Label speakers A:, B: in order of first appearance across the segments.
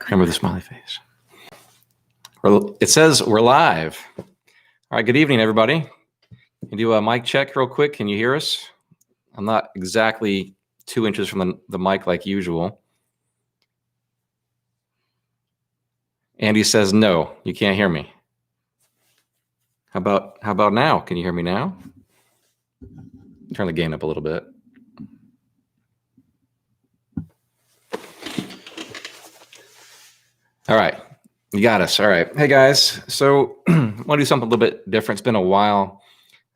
A: Remember the smiley face. It says we're live. All right, good evening, everybody. Can you do a mic check real quick? Can you hear us? I'm not exactly 2 inches from the mic like usual. Andy says no, you can't hear me. How about now? Can you hear me now? Turn the gain up a little bit. All right, you got us. All right. Hey guys, so I want to do something a little bit different. It's been a while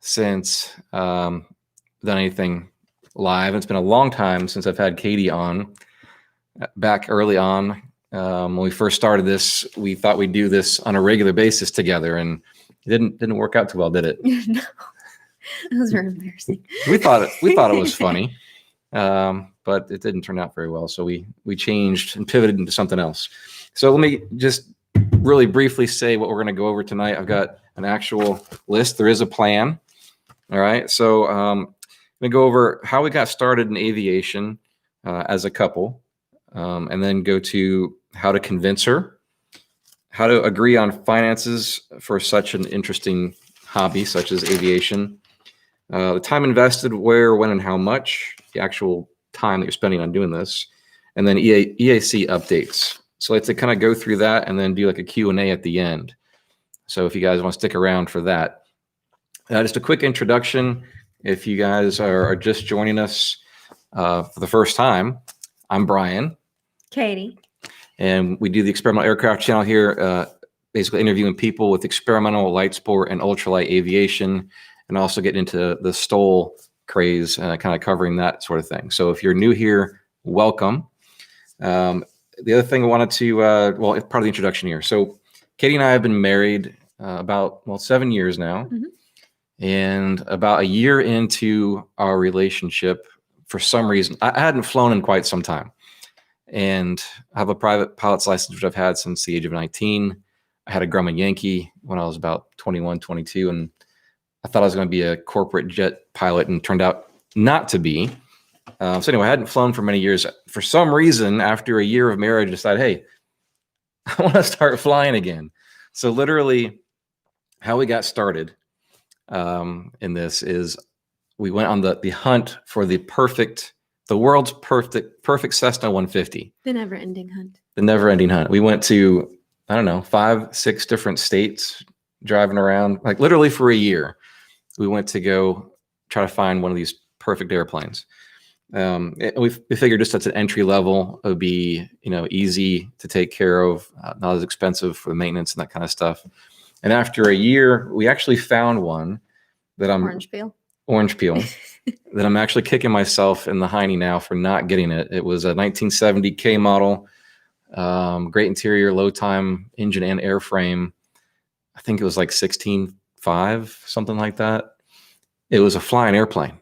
A: since done anything live. It's been a long time since I've had Katie on. Back early on, when we first started this, we thought we'd do this on a regular basis together, and it didn't work out too well, did it?
B: No, it was very embarrassing.
A: We thought it was funny, but it didn't turn out very well. So we changed and pivoted into something else. So let me just really briefly say what we're going to go over tonight. I've got an actual list. There is a plan. All right. So I'm going to go over how we got started in aviation as a couple, and then go to how to convince her, how to agree on finances for such an interesting hobby such as aviation, the time invested, where, when, and how much, the actual time that you're spending on doing this, and then EAC updates. So I like to kind of go through that and then do like a Q&A at the end. So if you guys want to stick around for that. Just a quick introduction. If you guys are just joining us for the first time, I'm Brian.
B: Katie.
A: And we do the Experimental Aircraft channel here, basically interviewing people with experimental light sport and ultralight aviation, and also getting into the STOL craze, kind of covering that sort of thing. So if you're new here, welcome. The other thing I wanted to, well, it's part of the introduction here. So Katie and I have been married about 7 years now. Mm-hmm. And about a year into our relationship, for some reason, I hadn't flown in quite some time. And I have a private pilot's license, which I've had since the age of 19. I had a Grumman Yankee when I was about 21, 22. And I thought I was going to be a corporate jet pilot, and turned out not to be. So anyway, I hadn't flown for many years. For some reason, after a year of marriage, I decided, hey, I want to start flying again. So literally how we got started in this is we went on the hunt for the world's perfect Cessna 150.
B: The never-ending hunt.
A: The never-ending hunt. We went to, 5, 6 different states, driving around, like literally for a year. We went to go try to find one of these perfect airplanes. We figured just that's an entry level. It would be, easy to take care of, not as expensive for the maintenance and that kind of stuff. And after a year, we actually found one that orange peel that I'm actually kicking myself in the hiney now for not getting it. It was a 1970 K model, great interior, low time engine and airframe. I think it was like 16.5, something like that. It was a flying airplane,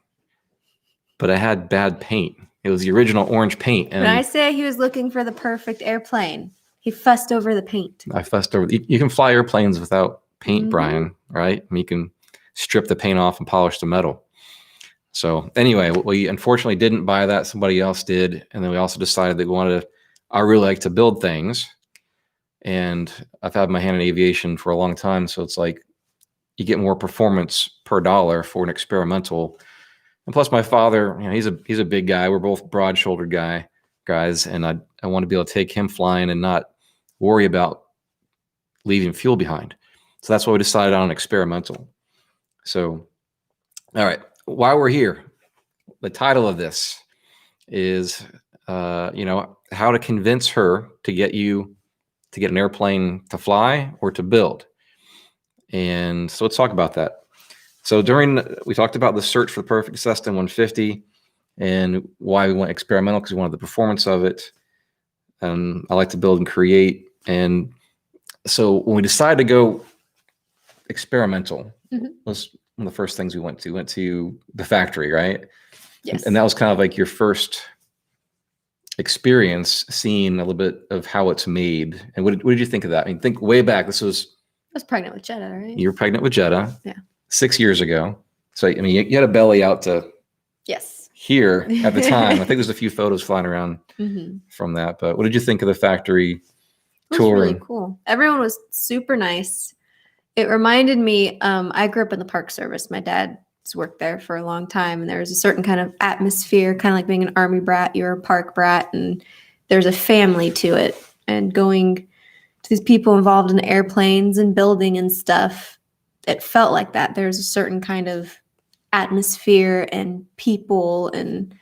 A: but it had bad paint. It was the original orange paint. And
B: when I say he was looking for the perfect airplane, he fussed over the paint.
A: I fussed over. You can fly airplanes without paint, mm-hmm. Brian, right? I mean, you can strip the paint off and polish the metal. So anyway, we unfortunately didn't buy that. Somebody else did. And then we also decided that I really like to build things. And I've had my hand in aviation for a long time. So it's like you get more performance per dollar for an experimental. And plus my father, he's a big guy. We're both broad-shouldered guys. And I want to be able to take him flying and not worry about leaving fuel behind. So that's why we decided on an experimental. So, all right, while we're here, the title of this is, how to convince her to get an airplane to fly or to build. And so let's talk about that. So we talked about the search for the perfect Cessna 150 and why we went experimental, because we wanted the performance of it. And I like to build and create. And so when we decided to go experimental, mm-hmm. was one of the first things we went to the factory, right?
B: Yes.
A: And that was kind of like your first experience seeing a little bit of how it's made. And what did you think of that? I mean, think way back. I was
B: pregnant with Jetta, right?
A: You were pregnant with Jetta.
B: Yeah.
A: 6 years ago. So, I mean, you had a belly out to
B: yes.
A: here at the time. I think there's a few photos flying around mm-hmm. from that. But what did you think of the factory
B: It was really
A: touring.
B: cool. Everyone was super nice. It reminded me, I grew up in the Park Service. My dad's worked there for a long time, and there was a certain kind of atmosphere, kind of like being an Army brat, you're a park brat, and there's a family to it. And going to these people involved in airplanes and building and stuff, it felt like that. There's a certain kind of atmosphere and people, and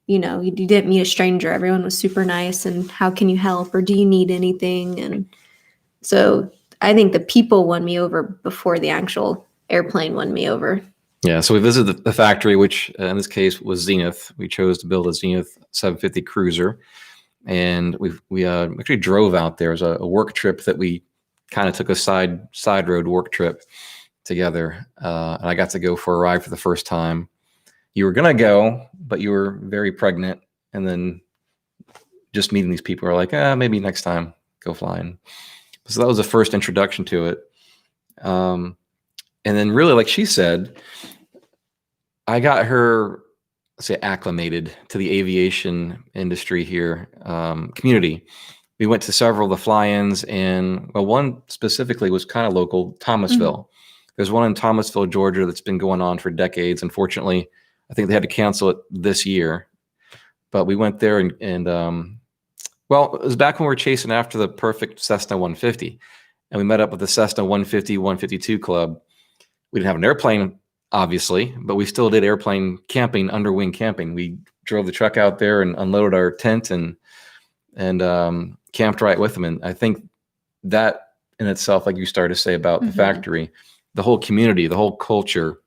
B: you didn't meet a stranger. Everyone was super nice, and how can you help, or do you need anything? And so I think the people won me over before the actual airplane won me over.
A: Yeah, so we visited the factory, which in this case was Zenith. We chose to build a Zenith 750 cruiser, and we actually drove out there. It was a work trip that we kind of took a side road work trip together, and I got to go for a ride for the first time. You were gonna go, but you were very pregnant, and then just meeting these people are like, maybe next time go flying. So that was the first introduction to it. And then really, like she said, I got her, let's say, acclimated to the aviation industry here, community. We went to several of the fly-ins, and one specifically was kind of local, Thomasville. There's one in Thomasville, Georgia, that's been going on for decades. Unfortunately, I think they had to cancel it this year. But we went there, and it was back when we were chasing after the perfect Cessna 150. And we met up with the Cessna 150, 152 club. We didn't have an airplane, obviously, but we still did airplane camping, underwing camping. We drove the truck out there and unloaded our tent and camped right with them. And I think that in itself, like you started to say about the factory, the whole community, the whole culture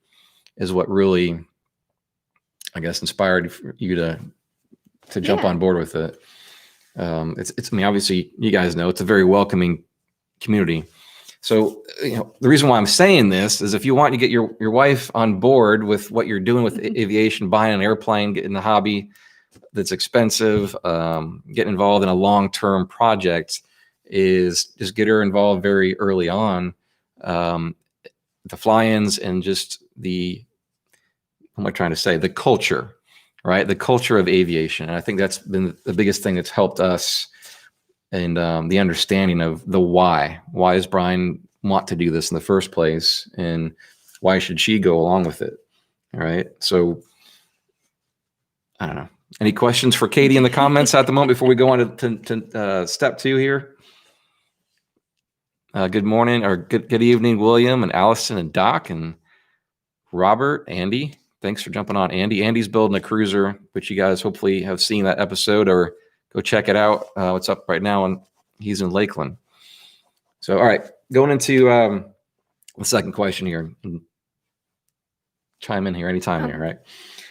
A: is what really, I guess, inspired you to jump on board with it. It's I mean, obviously, you guys know it's a very welcoming community. So, the reason why I'm saying this is if you want to get your wife on board with what you're doing with aviation, buying an airplane, getting the hobby that's expensive, getting involved in a long-term project, is just get her involved very early on. The fly-ins and just what am I trying to say? The culture, right? The culture of aviation. And I think that's been the biggest thing that's helped us, and the understanding of the why. Why does Brian want to do this in the first place? And why should she go along with it? All right. So I don't know. Any questions for Katie in the comments at the moment before we go on to step 2 here? Good morning or good evening, William and Allison and Doc and Robert, Andy. Thanks for jumping on, Andy. Andy's building a cruiser, which you guys hopefully have seen that episode or go check it out. It's up right now, and he's in Lakeland. So, all right, going into the second question here. Chime in here anytime here, right?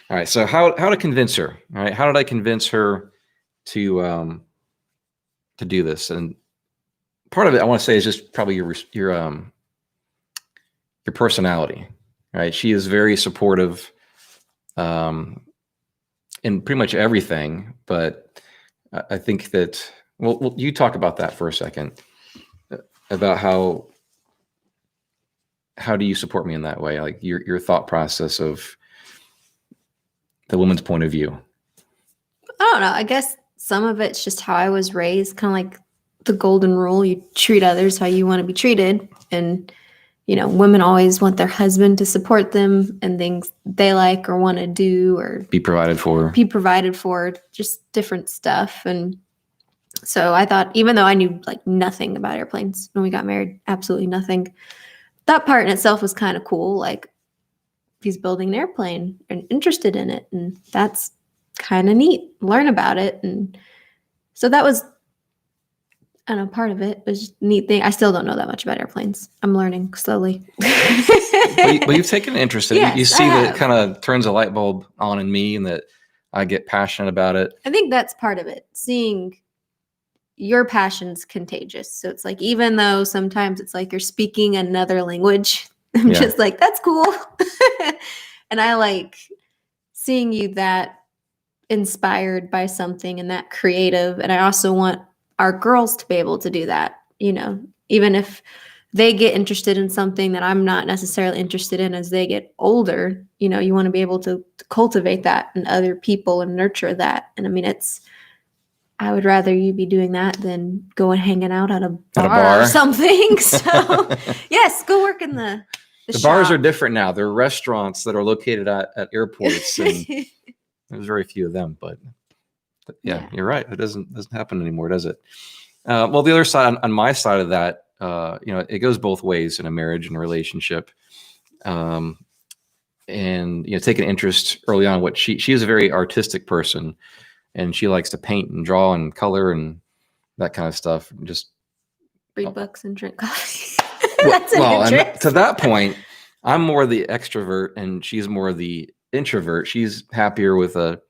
A: All right. So, how to convince her? All right, how did I convince her to do this? And part of it, I want to say, is just probably your personality, right? She is very supportive in pretty much everything, but I think that, well, you talk about that for a second, about how do you support me in that way? Like your thought process of the woman's point of view.
B: I don't know. I guess some of it's just how I was raised, kind of like the golden rule. You treat others how you want to be treated. And, women always want their husband to support them and things they like or want to do, or
A: be provided for,
B: just different stuff. And so I thought, even though I knew like nothing about airplanes when we got married, absolutely nothing, that part in itself was kind of cool. Like, he's building an airplane and interested in it. And that's kind of neat. Learn about it. And so that was, I don't know, part of it was just a neat thing. I still don't know that much about airplanes. I'm learning slowly.
A: but you've taken an interest in it.
B: Yes,
A: you see that it kind of turns a light bulb on in me, and that I get passionate about it.
B: I think that's part of it. Seeing your passion's contagious. So it's like, even though sometimes it's like you're speaking another language, I'm just like, that's cool. And I like seeing you that inspired by something and that creative. And I also want our girls to be able to do that, even if they get interested in something that I'm not necessarily interested in as they get older, you want to be able to cultivate that in other people and nurture that. And I mean, I would rather you be doing that than going hanging out at a bar,
A: bar?
B: or something. So yes, go work in the
A: bars
B: shop.
A: are different now. They're restaurants that are located at airports, and there's very few of them. But yeah, you're right. It doesn't happen anymore, does it? Well, the other side, on my side of that, it goes both ways in a marriage and a relationship. And take an interest early on. What she is a very artistic person, and she likes to paint and draw and color and that kind of stuff. And just
B: read books and drink coffee. That's an
A: and
B: interest.
A: to that point, I'm more the extrovert and she's more the introvert. She's happier with a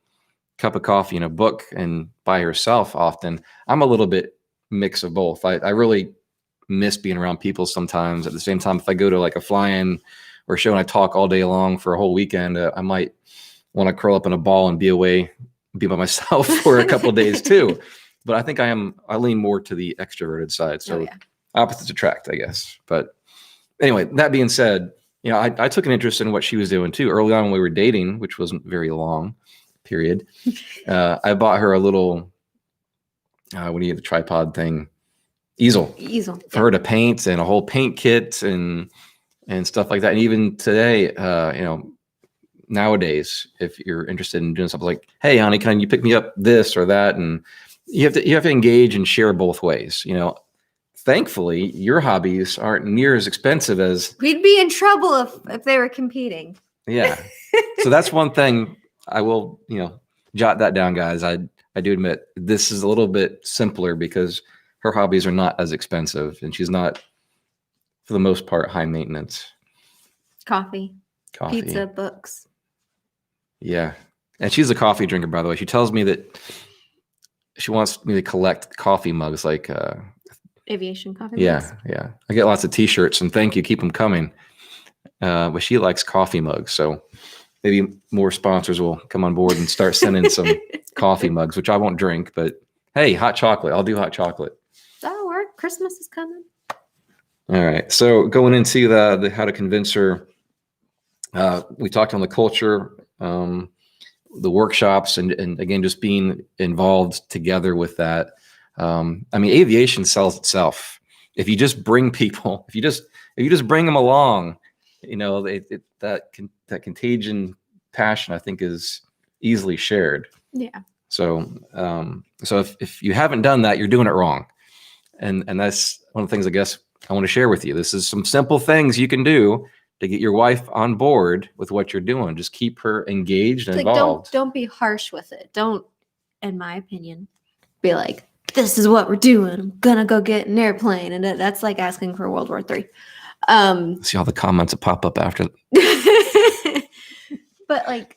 A: cup of coffee and a book and by herself often. I'm a little bit mix of both. I really miss being around people sometimes. At the same time, if I go to like a fly-in or show and I talk all day long for a whole weekend, I might want to curl up in a ball and be by myself for a couple of days too. But I think I lean more to the extroverted side. So opposites attract, I guess. But anyway, that being said, I took an interest in what she was doing too. Early on when we were dating, which wasn't very long period, I bought her a little, what do you get, the tripod thing? Easel for her to paint, and a whole paint kit and stuff like that. And even today, nowadays, if you're interested in doing something like, hey, honey, can you pick me up this or that? And you have to engage and share both ways. Thankfully, your hobbies aren't near as expensive as
B: we'd be in trouble if they were competing.
A: Yeah. So that's one thing I will, jot that down, guys. I do admit this is a little bit simpler because her hobbies are not as expensive and she's not, for the most part, high maintenance.
B: Coffee, pizza, books.
A: Yeah. And she's a coffee drinker, by the way. She tells me that she wants me to collect coffee mugs, like
B: Aviation coffee mugs.
A: Yeah. I get lots of t-shirts, and thank you. Keep them coming. But she likes coffee mugs. So maybe more sponsors will come on board and start sending some coffee mugs, which I won't drink. But hey, hot chocolate. I'll do hot chocolate.
B: That'll work. Christmas is coming.
A: All right. So going into the how to convince her, we talked on the culture, the workshops, and again, just being involved together with that. Aviation sells itself. If you just bring people, if you just bring them along, that contagion passion, I think, is easily shared.
B: Yeah.
A: So if you haven't done that, you're doing it wrong. And that's one of the things I guess I want to share with you. This is some simple things you can do to get your wife on board with what you're doing. Just keep her engaged and involved.
B: Don't be harsh with it. Don't, in my opinion, be like, this is what we're doing. I'm gonna go get an airplane, and that's like asking for World War III.
A: See all the comments that pop up after.
B: But like,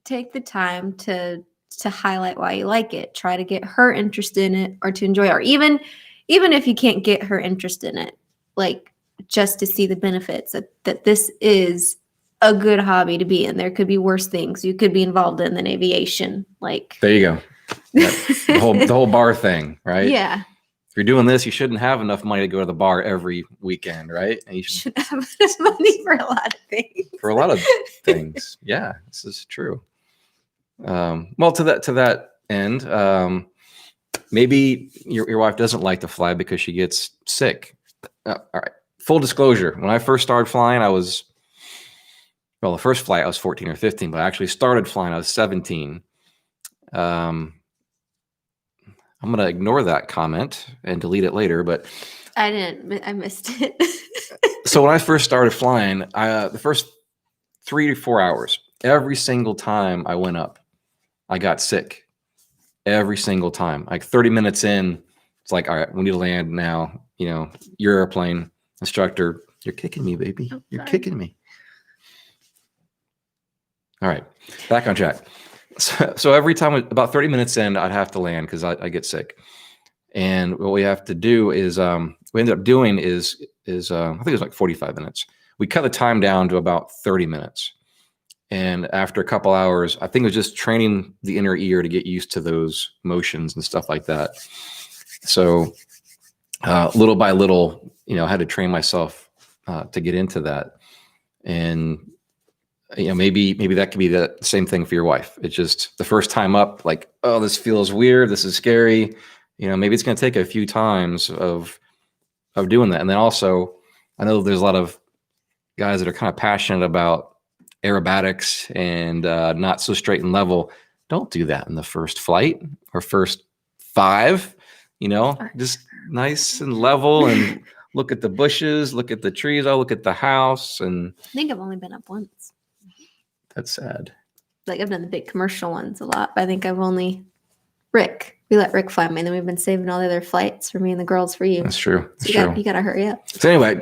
B: take the time to highlight why you like it. Try to get her interested in it, or to enjoy it. Or even if you can't get her interested in it, like, just to see the benefits that this is a good hobby to be in. There could be worse things you could be involved in than aviation. Like, there you go.
A: The whole bar thing, right?
B: Yeah.
A: If you're doing this, you shouldn't have enough money to go to the bar every weekend, right? And you
B: should have enough money for a lot of things.
A: For a lot of things. Yeah, this is true. Well, to that end, maybe your wife doesn't like to fly because she gets sick. All right. Full disclosure, when I first started flying, the first flight I was 14 or 15, but I actually started flying, I was 17. I'm going to ignore that comment and delete it later, but
B: I missed it.
A: So when I first started flying, the first 3 to 4 hours, every single time I went up, I got sick. Every single time. Like 30 minutes in, it's like, all right, we need to land now. Your airplane instructor, you're kicking me, baby.
B: Oh,
A: you're kicking me. All right, back on track. So every time, about 30 minutes in, I'd have to land because I get sick. And what we have to do is, we ended up doing is I think it was like 45 minutes. We cut the time down to about 30 minutes. And after a couple hours, I think it was just training the inner ear to get used to those motions and stuff like that. So little by little, I had to train myself to get into that. And maybe that could be the same thing for your wife. It's just the first time up, like, oh, this feels weird. This is scary. Maybe it's going to take a few times of doing that. And then also, I know there's a lot of guys that are kind of passionate about aerobatics and not so straight and level. Don't do that in the first flight or first 5. Just nice and level and look at the bushes, look at the trees, look at the house. And
B: I think I've only been up once.
A: That's sad.
B: Like I've done the big commercial ones a lot, but I think I've only we let Rick fly me, and then we've been saving all the other flights for me and the girls for you.
A: That's true.
B: So
A: That's
B: you gotta hurry up.
A: So anyway,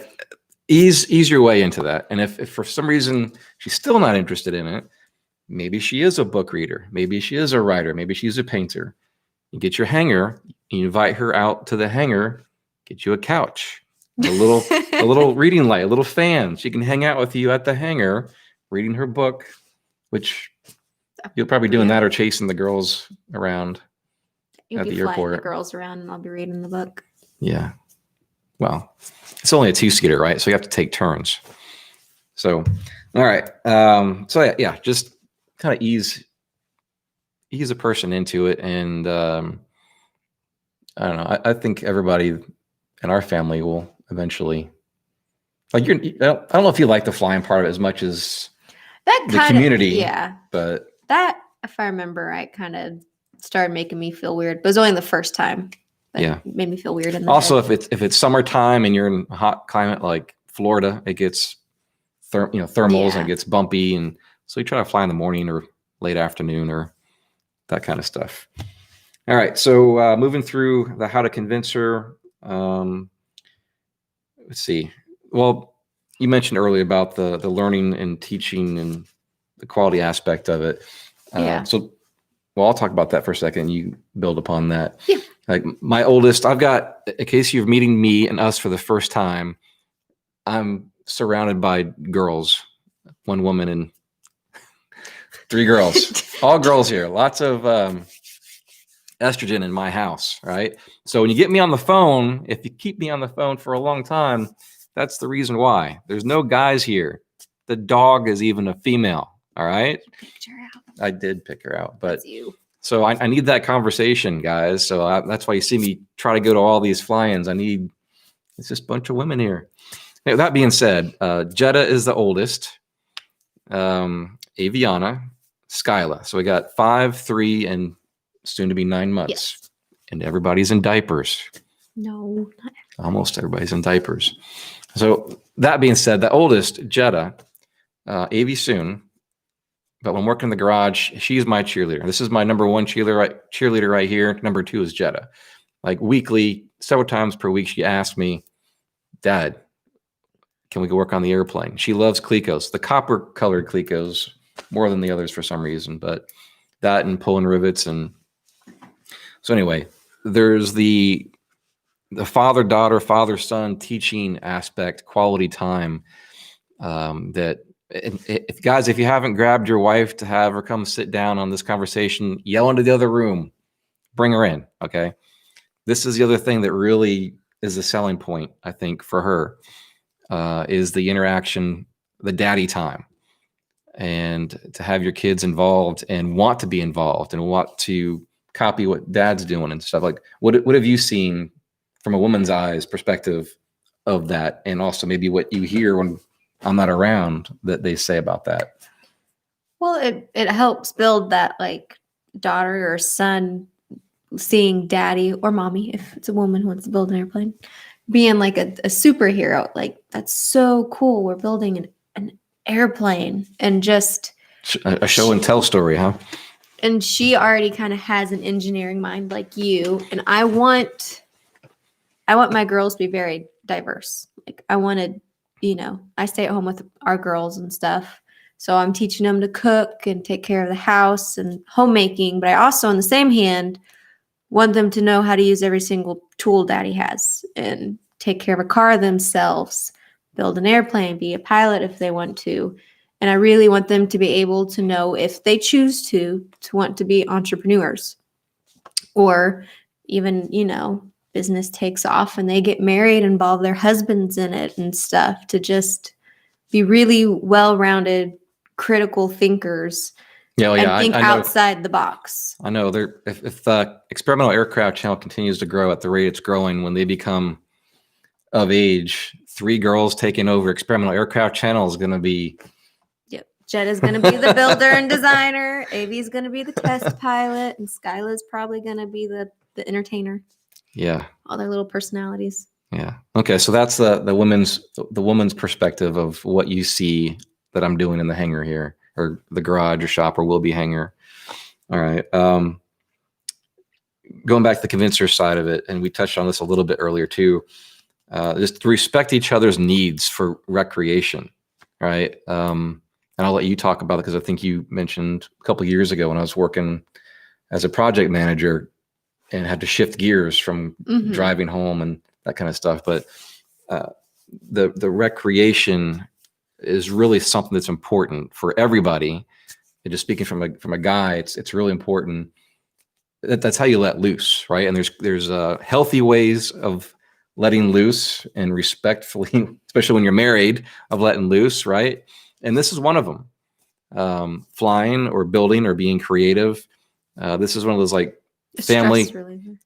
A: ease your way into that. And if for some reason she's still not interested in it, maybe she is a book reader, maybe she is a writer, maybe she's a painter. You get your hangar, you invite her out to the hangar, get you a couch, a little reading light, a little fan. She can hang out with you at the hangar reading her book, which you'll probably be doing that or chasing the girls around
B: You'll
A: at
B: be
A: the
B: flying
A: airport.
B: the girls around, and I'll be reading the book.
A: Yeah. Well, it's only a 2-seater, right? So you have to take turns. So, all right. So yeah, just kind of ease a person into it. And I don't know. I think everybody in our family will eventually, like, I don't know if you like the flying part of it as much as
B: That
A: the community.
B: Yeah.
A: But
B: that, if I remember right, kind of started making me feel weird. But it was only the first time. That made me feel weird. In the
A: also,
B: head.
A: if it's summertime and you're in a hot climate like Florida, it gets thermals and it gets bumpy, and so you try to fly in the morning or late afternoon or that kind of stuff. All right, so moving through the how to convince her. Let's see. Well, you mentioned earlier about the learning and teaching and the quality aspect of it. I'll talk about that for a second. You build upon that.
B: Yeah.
A: Like my oldest, I've got, in case you're meeting me and us for the first time, I'm surrounded by girls, 1 woman and 3 girls, all girls here, lots of estrogen in my house. Right. So when you get me on the phone, if you keep me on the phone for a long time, that's the reason why. There's no guys here. The dog is even a female. All right.
B: You picked her out.
A: I did pick her out, but
B: That's you.
A: So I need that conversation, guys. So that's why you see me try to go to all these fly-ins. It's just a bunch of women here. Now, that being said, Jetta is the oldest. Aviana, Skyla. So we got 5, 3, and soon to be 9 months.
B: Yes.
A: And everybody's in diapers.
B: No.
A: Almost everybody's in diapers. So that being said, the oldest, Jetta, Avi soon. But when working in the garage, she's my cheerleader. This is my number 1 cheerleader right here. Number 2 is Jetta. Like weekly, several times per week, she asks me, Dad, can we go work on the airplane? She loves Clecos, the copper colored Clecos, more than the others for some reason. But that and pulling rivets. And so anyway, there's the father-daughter, father-son teaching aspect, quality time that. If you haven't grabbed your wife to have her come sit down on this conversation, yell into the other room, bring her in. Okay. This is the other thing that really is a selling point, I think, for her, is the interaction, the daddy time, and to have your kids involved and want to be involved and want to copy what dad's doing and stuff. Like, what have you seen from a woman's eyes perspective of that? And also maybe what you hear when I'm not around that they say about that.
B: Well, it helps build that like daughter or son seeing daddy or mommy, if it's a woman who wants to build an airplane, being like a superhero. Like, that's so cool. We're building an airplane, and just
A: a show and tell story, huh?
B: And she already kind of has an engineering mind like you. And I want my girls to be very diverse. Like, I wanted, I stay at home with our girls and stuff. So I'm teaching them to cook and take care of the house and homemaking. But I also, on the same hand, want them to know how to use every single tool daddy has and take care of a car themselves, build an airplane, be a pilot if they want to. And I really want them to be able to know, if they choose to want to be entrepreneurs, or even, business takes off and they get married, involve their husbands in it and stuff, to just be really well-rounded, critical thinkers
A: Yeah,
B: and
A: yeah,
B: think
A: I know.
B: outside the box.
A: I know. If the experimental aircraft channel continues to grow at the rate it's growing, when they become of age, 3 girls taking over experimental aircraft channel is going to be.
B: Yep. Jet is going to be the builder and designer. Avi is going to be the test pilot, and Skyla's probably going to be the entertainer.
A: Yeah.
B: All their little personalities.
A: Yeah. Okay. So that's the woman's perspective of what you see that I'm doing in the hangar here, or the garage or shop, or will be hangar. All right. Going back to the convincer side of it, and we touched on this a little bit earlier too. Just to respect each other's needs for recreation, right? And I'll let you talk about it because I think you mentioned a couple of years ago when I was working as a project manager and had to shift gears from driving home and that kind of stuff. But the recreation is really something that's important for everybody. And just speaking from a guy, it's really important. That's how you let loose, right? And there's healthy ways of letting loose and respectfully, especially when you're married, of letting loose, right? And this is one of them. Flying or building or being creative. This is one of those like family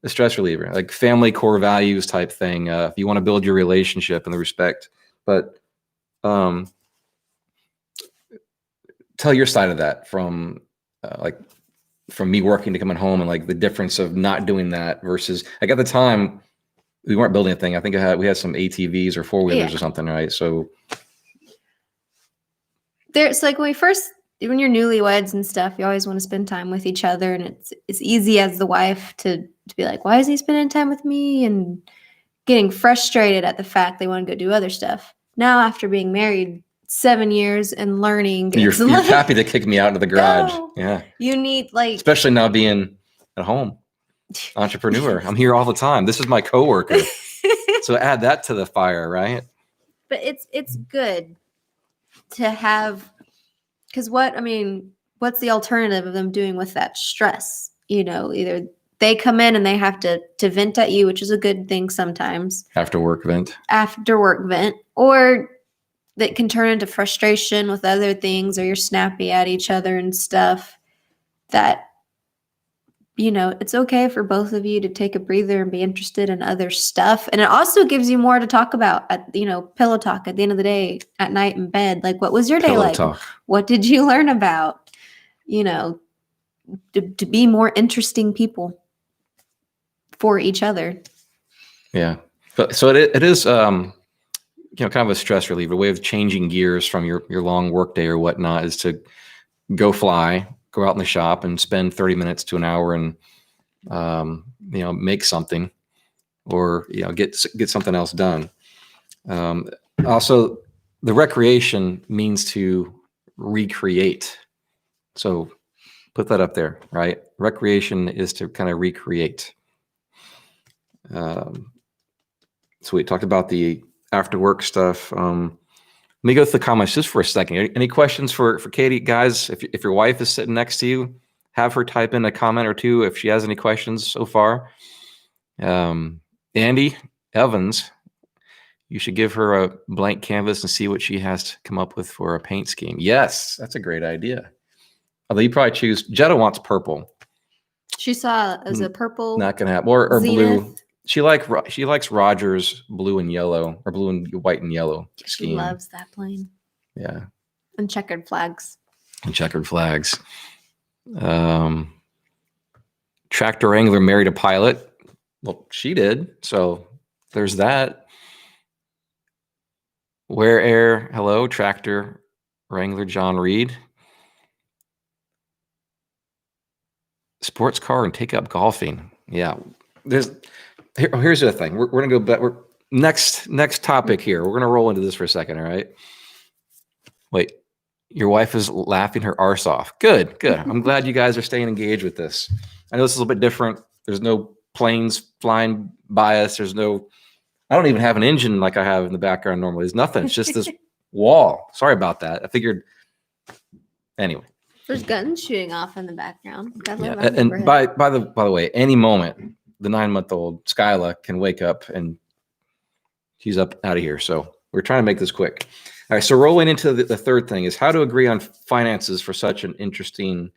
A: stress reliever, like family core values type thing. If you want to build your relationship and the respect, but tell your side of that from me working to coming home, and like the difference of not doing that versus like at the time we weren't building a thing. I think we had some ATVs or 4-wheelers or something, right? So
B: there's like when you're newlyweds and stuff, you always want to spend time with each other, and it's easy as the wife to be like, why is he spending time with me? And getting frustrated at the fact they want to go do other stuff. Now, after being married 7 years and learning,
A: you're happy to kick me out into the garage. No, yeah.
B: You need
A: especially now being at home, entrepreneur. I'm here all the time. This is my coworker. So add that to the fire, right?
B: But it's good to have, because what's the alternative of them doing with that stress? Either they come in and they have to vent at you, which is a good thing sometimes.
A: After work vent,
B: or that can turn into frustration with other things, or you're snappy at each other and stuff. That, it's okay for both of you to take a breather and be interested in other stuff. And it also gives you more to talk about at, pillow talk at the end of the day, at night in bed. Like, what was your day like? Talk. What did you learn about? To be more interesting people for each other.
A: Yeah. So it is, kind of a stress reliever. A way of changing gears from your long work day or whatnot is to go out in the shop and spend 30 minutes to an hour and, make something or, get something else done. Also, the recreation means to recreate. So put that up there, right? Recreation is to kind of recreate. So we talked about the after work stuff. Let me go through the comments just for a second. Any questions for Katie, guys? If your wife is sitting next to you, have her type in a comment or two if she has any questions so far. Andy Evans, you should give her a blank canvas and see what she has to come up with for a paint scheme. Yes, that's a great idea. Although you probably choose, Jetta wants purple.
B: She saw as a purple.
A: Not gonna happen. Or blue. She likes Rogers blue and yellow, or blue and white and yellow scheme.
B: She loves that plane.
A: Yeah.
B: And checkered flags.
A: Tractor Wrangler married a pilot. Well, she did. So there's that. Where Air, hello, Tractor Wrangler John Reed. Sports car and take up golfing. Yeah. Here's the thing. We're gonna go back. Next topic here. We're gonna roll into this for a second. All right. Wait, your wife is laughing her arse off. Good. I'm glad you guys are staying engaged with this. I know this is a little bit different. There's no planes flying by us. I don't even have an engine like I have in the background normally. There's nothing. It's just this wall. Sorry about that. I figured. Anyway.
B: There's guns shooting off in the background.
A: Yeah. And by the way, any moment, the 9-month-old Skyla can wake up and she's up out of here. So we're trying to make this quick. All right, so rolling into the third thing is how to agree on finances for such an interesting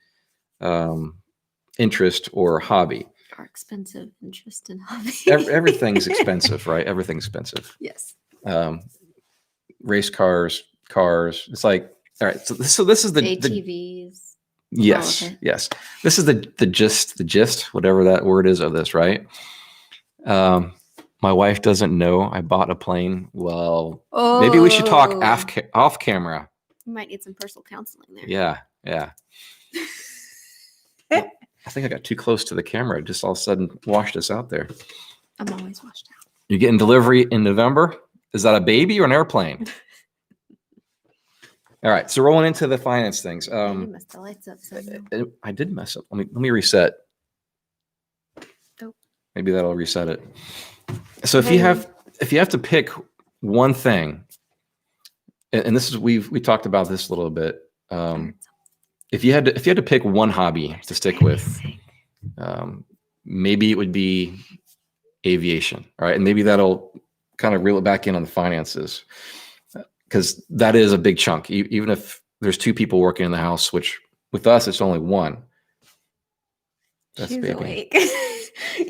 A: interest or hobby.
B: Or expensive interest in hobby.
A: Everything's expensive, right? Everything's expensive.
B: Yes.
A: Race cars. It's like, all right. So this is the
B: ATVs.
A: yes, yes. This is the gist, whatever that word is of this, right? My wife doesn't know I bought a plane. Well, maybe we should talk off camera.
B: You might need some personal counseling there.
A: Yeah. I think I got too close to the camera. Just all of a sudden washed us out there.
B: I'm always washed out.
A: You're getting delivery in November. Is that a baby or an airplane? All right, so rolling into the finance things.
B: You messed the lights up.
A: I did mess up. Let me reset.
B: Nope.
A: Maybe that'll reset it. So if you have to pick one thing, and this is we talked about this a little bit. If you had to pick one hobby to stick with, maybe it would be aviation, all right? And maybe that'll kind of reel it back in on the finances, because that is a big chunk. Even if there's two people working in the house, which with us it's only one. That's
B: She's
A: baby.
B: Awake.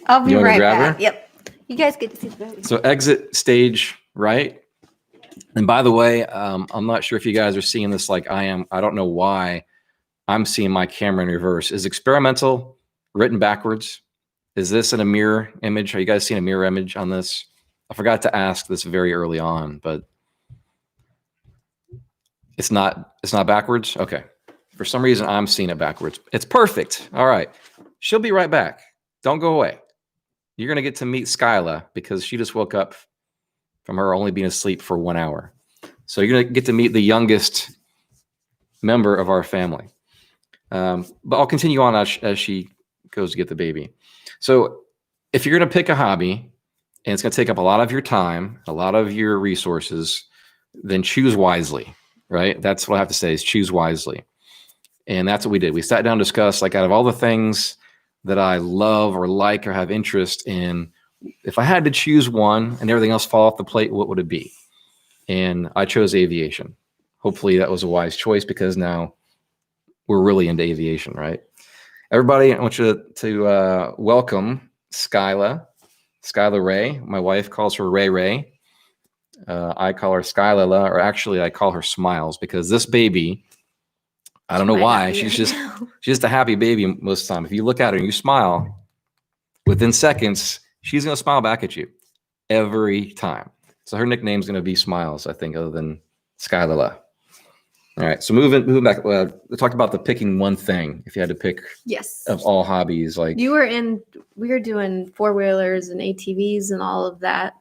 B: I'll be right back.
A: Her?
B: Yep. You guys get to see the baby.
A: So exit stage right. And by the way, I'm not sure if you guys are seeing this like I am. I don't know why I'm seeing my camera in reverse. Is experimental written backwards? Is this in a mirror image? Are you guys seeing a mirror image on this? I forgot to ask this very early on, but it's not backwards. Okay. For some reason, I'm seeing it backwards. It's perfect. All right. She'll be right back. Don't go away. You're going to get to meet Skyla because she just woke up from her only being asleep for 1 hour. So you're going to get to meet the youngest member of our family. But I'll continue on as she goes to get the baby. So if you're going to pick a hobby and it's going to take up a lot of your time, a lot of your resources, then choose wisely, right? That's what I have to say is choose wisely. And that's what we did. We sat down and discussed, like, out of all the things that I love or like or have interest in, if I had to choose one and everything else fall off the plate, what would it be? And I chose aviation. Hopefully that was a wise choice because now we're really into aviation, right? Everybody, I want you to welcome Skyla Ray. My wife calls her Ray Ray. I call her Skyla, or actually I call her Smiles, because this baby, I don't know why, she's just a happy baby most of the time. If you look at her and you smile, within seconds, she's going to smile back at you every time. So her nickname's going to be Smiles, I think, other than Skyla. All right, so moving back, we talked about the picking one thing. If you had to pick,
B: yes,
A: of all hobbies, like
B: we were doing 4-wheelers and ATVs and all of that,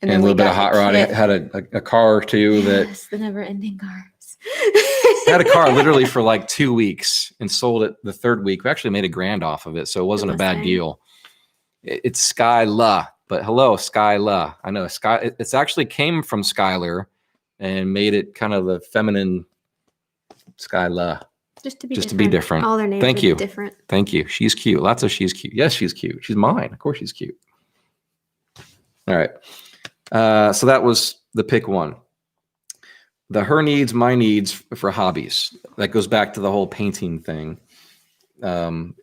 A: and a little bit of hot rod. I had a car or two.
B: Yes, the never-ending cars.
A: I had a car literally for like 2 weeks and sold it the third week. We actually made a grand off of it, so it wasn't a bad deal. It's Skyla, but hello, Skyla. I know it's actually came from Skylar and made it kind of the feminine Skyla. Just to be different.
B: All their names
A: Thank you.
B: Different.
A: Thank you. She's cute. Lots of she's cute. Yes, she's cute. She's mine. Of course she's cute. All right. So that was the pick one. The her needs, my needs for hobbies. That goes back to the whole painting thing. And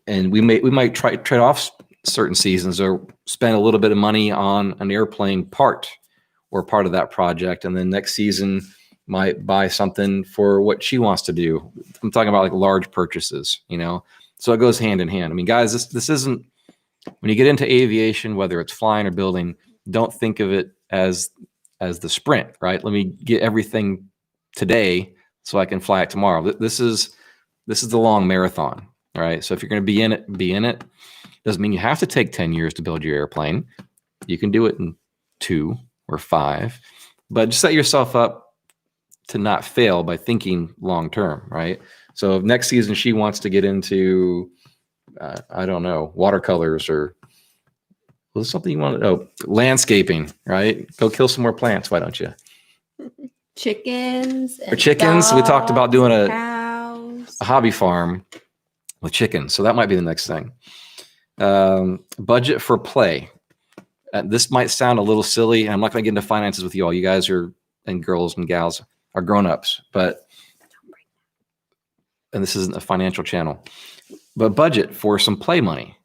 A: we might trade off certain seasons or spend a little bit of money on an airplane part or part of that project. And then next season might buy something for what she wants to do. I'm talking about like large purchases, so it goes hand in hand. I mean, guys, this isn't, when you get into aviation, whether it's flying or building, don't think of it as the sprint, right? Let me get everything today so I can fly it tomorrow. This is the long marathon, all right? So if you're going to be in it. Doesn't mean you have to take 10 years to build your airplane. You can do it in 2 or 5, but just set yourself up to not fail by thinking long term, right? So if next season she wants to get into, I don't know, watercolors or something you want to know, landscaping, right? Go kill some more plants. Why don't you?
B: Chickens.
A: For chickens, we talked about doing a hobby farm with chickens. So that might be the next thing. Budget for play. this might sound a little silly. I'm not going to get into finances with you all. You guys are, and girls and gals are grown-ups, and this isn't a financial channel, but budget for some play money.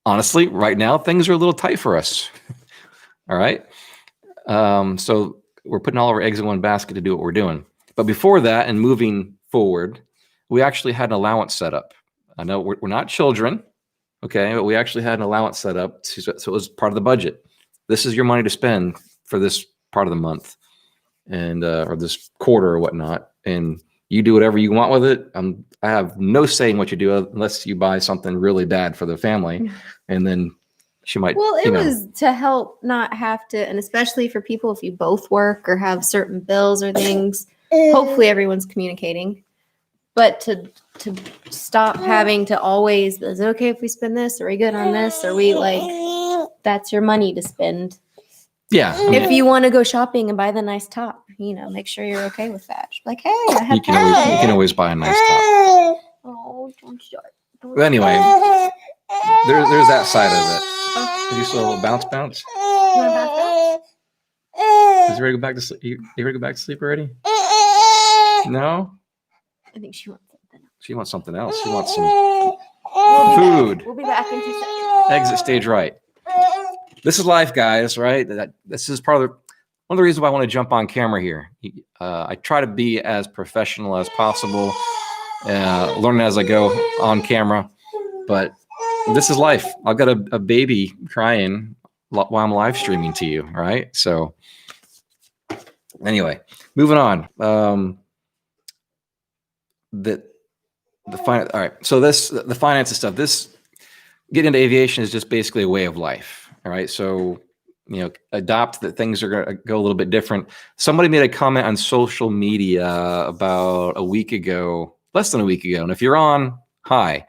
A: Honestly, right now, things are a little tight for us. All right. So we're putting all our eggs in one basket to do what we're doing. But before that, and moving forward, we actually had an allowance set up. I know we're not children, okay, but we actually had an allowance set up, so it was part of the budget. This is your money to spend for this part of the month, and or this quarter or whatnot, and you do whatever you want with it. I have no say in what you do unless you buy something really bad for the family, and then she might.
B: Well, it was to help not have to, and especially for people if you both work or have certain bills or things. Hopefully, everyone's communicating, but to stop having to always, is it okay if we spend this? Are we good on this? Are we that's your money to spend.
A: Yeah.
B: If you want to go shopping and buy the nice top, make sure you're okay with that. Like, hey, I have
A: you can always buy a nice top.
B: Oh, don't start.
A: But anyway, there's that side of it. Are you still bounce? Is you ready to go back to sleep? You ready to go back to sleep already? No?
B: I think she wants something else.
A: She wants something else. She wants some food.
B: We'll be back in 2 seconds.
A: Exit stage right. This is life, guys, right? This is one of the reasons why I want to jump on camera here. I try to be as professional as possible, learning as I go on camera, but this is life. I've got a baby crying while I'm live streaming to you, right? So anyway, moving on. All right. So the finances stuff, getting into aviation is just basically a way of life. All right. So, adopt that things are going to go a little bit different. Somebody made a comment on social media about a week ago, less than a week ago. And if you're on, hi,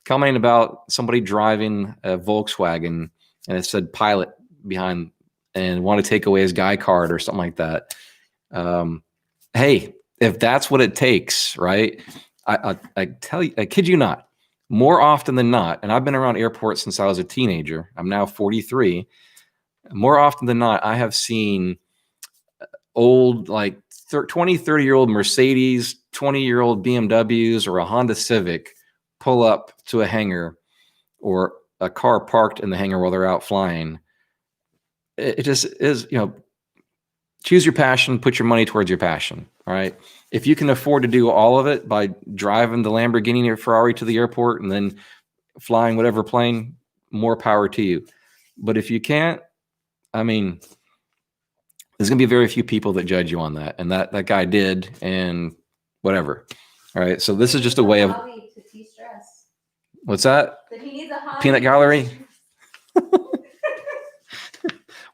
A: commenting about somebody driving a Volkswagen and it said pilot behind and want to take away his guy card or something like that. Hey, if that's what it takes, right? I tell you, I kid you not, more often than not, and I've been around airports since I was a teenager. I'm now 43. More often than not, I have seen old, 20, 30-year-old Mercedes, 20-year-old BMWs, or a Honda Civic pull up to a hangar, or a car parked in the hangar while they're out flying. It just is, choose your passion, put your money towards your passion. All right. If you can afford to do all of it by driving the Lamborghini or Ferrari to the airport and then flying whatever plane, more power to you. But if you can't, there's going to be very few people that judge you on that. And that guy did, and whatever. All right. So this is just a way of. What's that?
B: He needs a hobby.
A: Peanut gallery.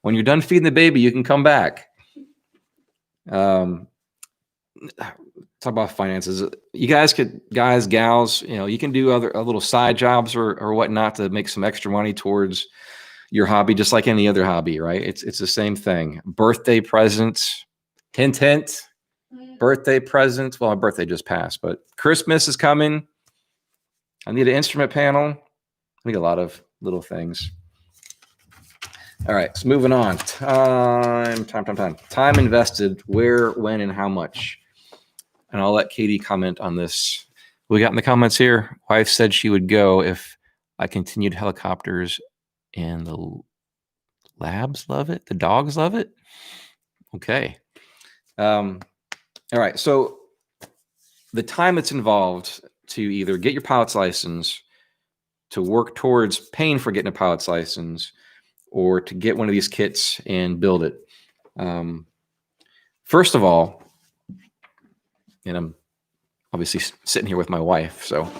A: When you're done feeding the baby, you can come back. Talk about finances. You guys gals, you can do other little side jobs or whatnot to make some extra money towards your hobby, just like any other hobby, right? It's the same thing. Birthday presents, hint, hint. Birthday presents. Well, my birthday just passed, but Christmas is coming. I need an instrument panel. I need a lot of little things. All right, so moving on. Time invested, where, when, and how much. And I'll let Katie comment on this. We got in the comments here. Wife said she would go if I continued helicopters, and the labs love it. The dogs love it. Okay. All right. So the time that's involved to either get your pilot's license, to work towards paying for getting a pilot's license, or to get one of these kits and build it. First of all, and I'm obviously sitting here with my wife, so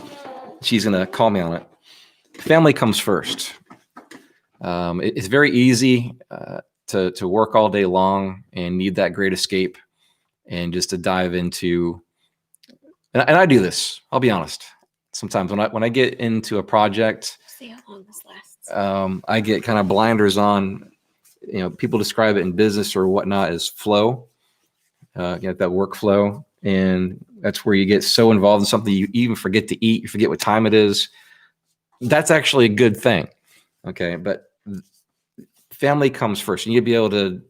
A: she's going to call me on it. Family comes first. It's very easy to work all day long and need that great escape, and just to dive into, and I do this, I'll be honest. Sometimes when I get into a project,
B: See how long this lasts.
A: I get kind of blinders on. People describe it in business or whatnot as flow, that workflow. And that's where you get so involved in something you even forget to eat, you forget what time it is. That's actually a good thing. Okay. But family comes first. You need to be able to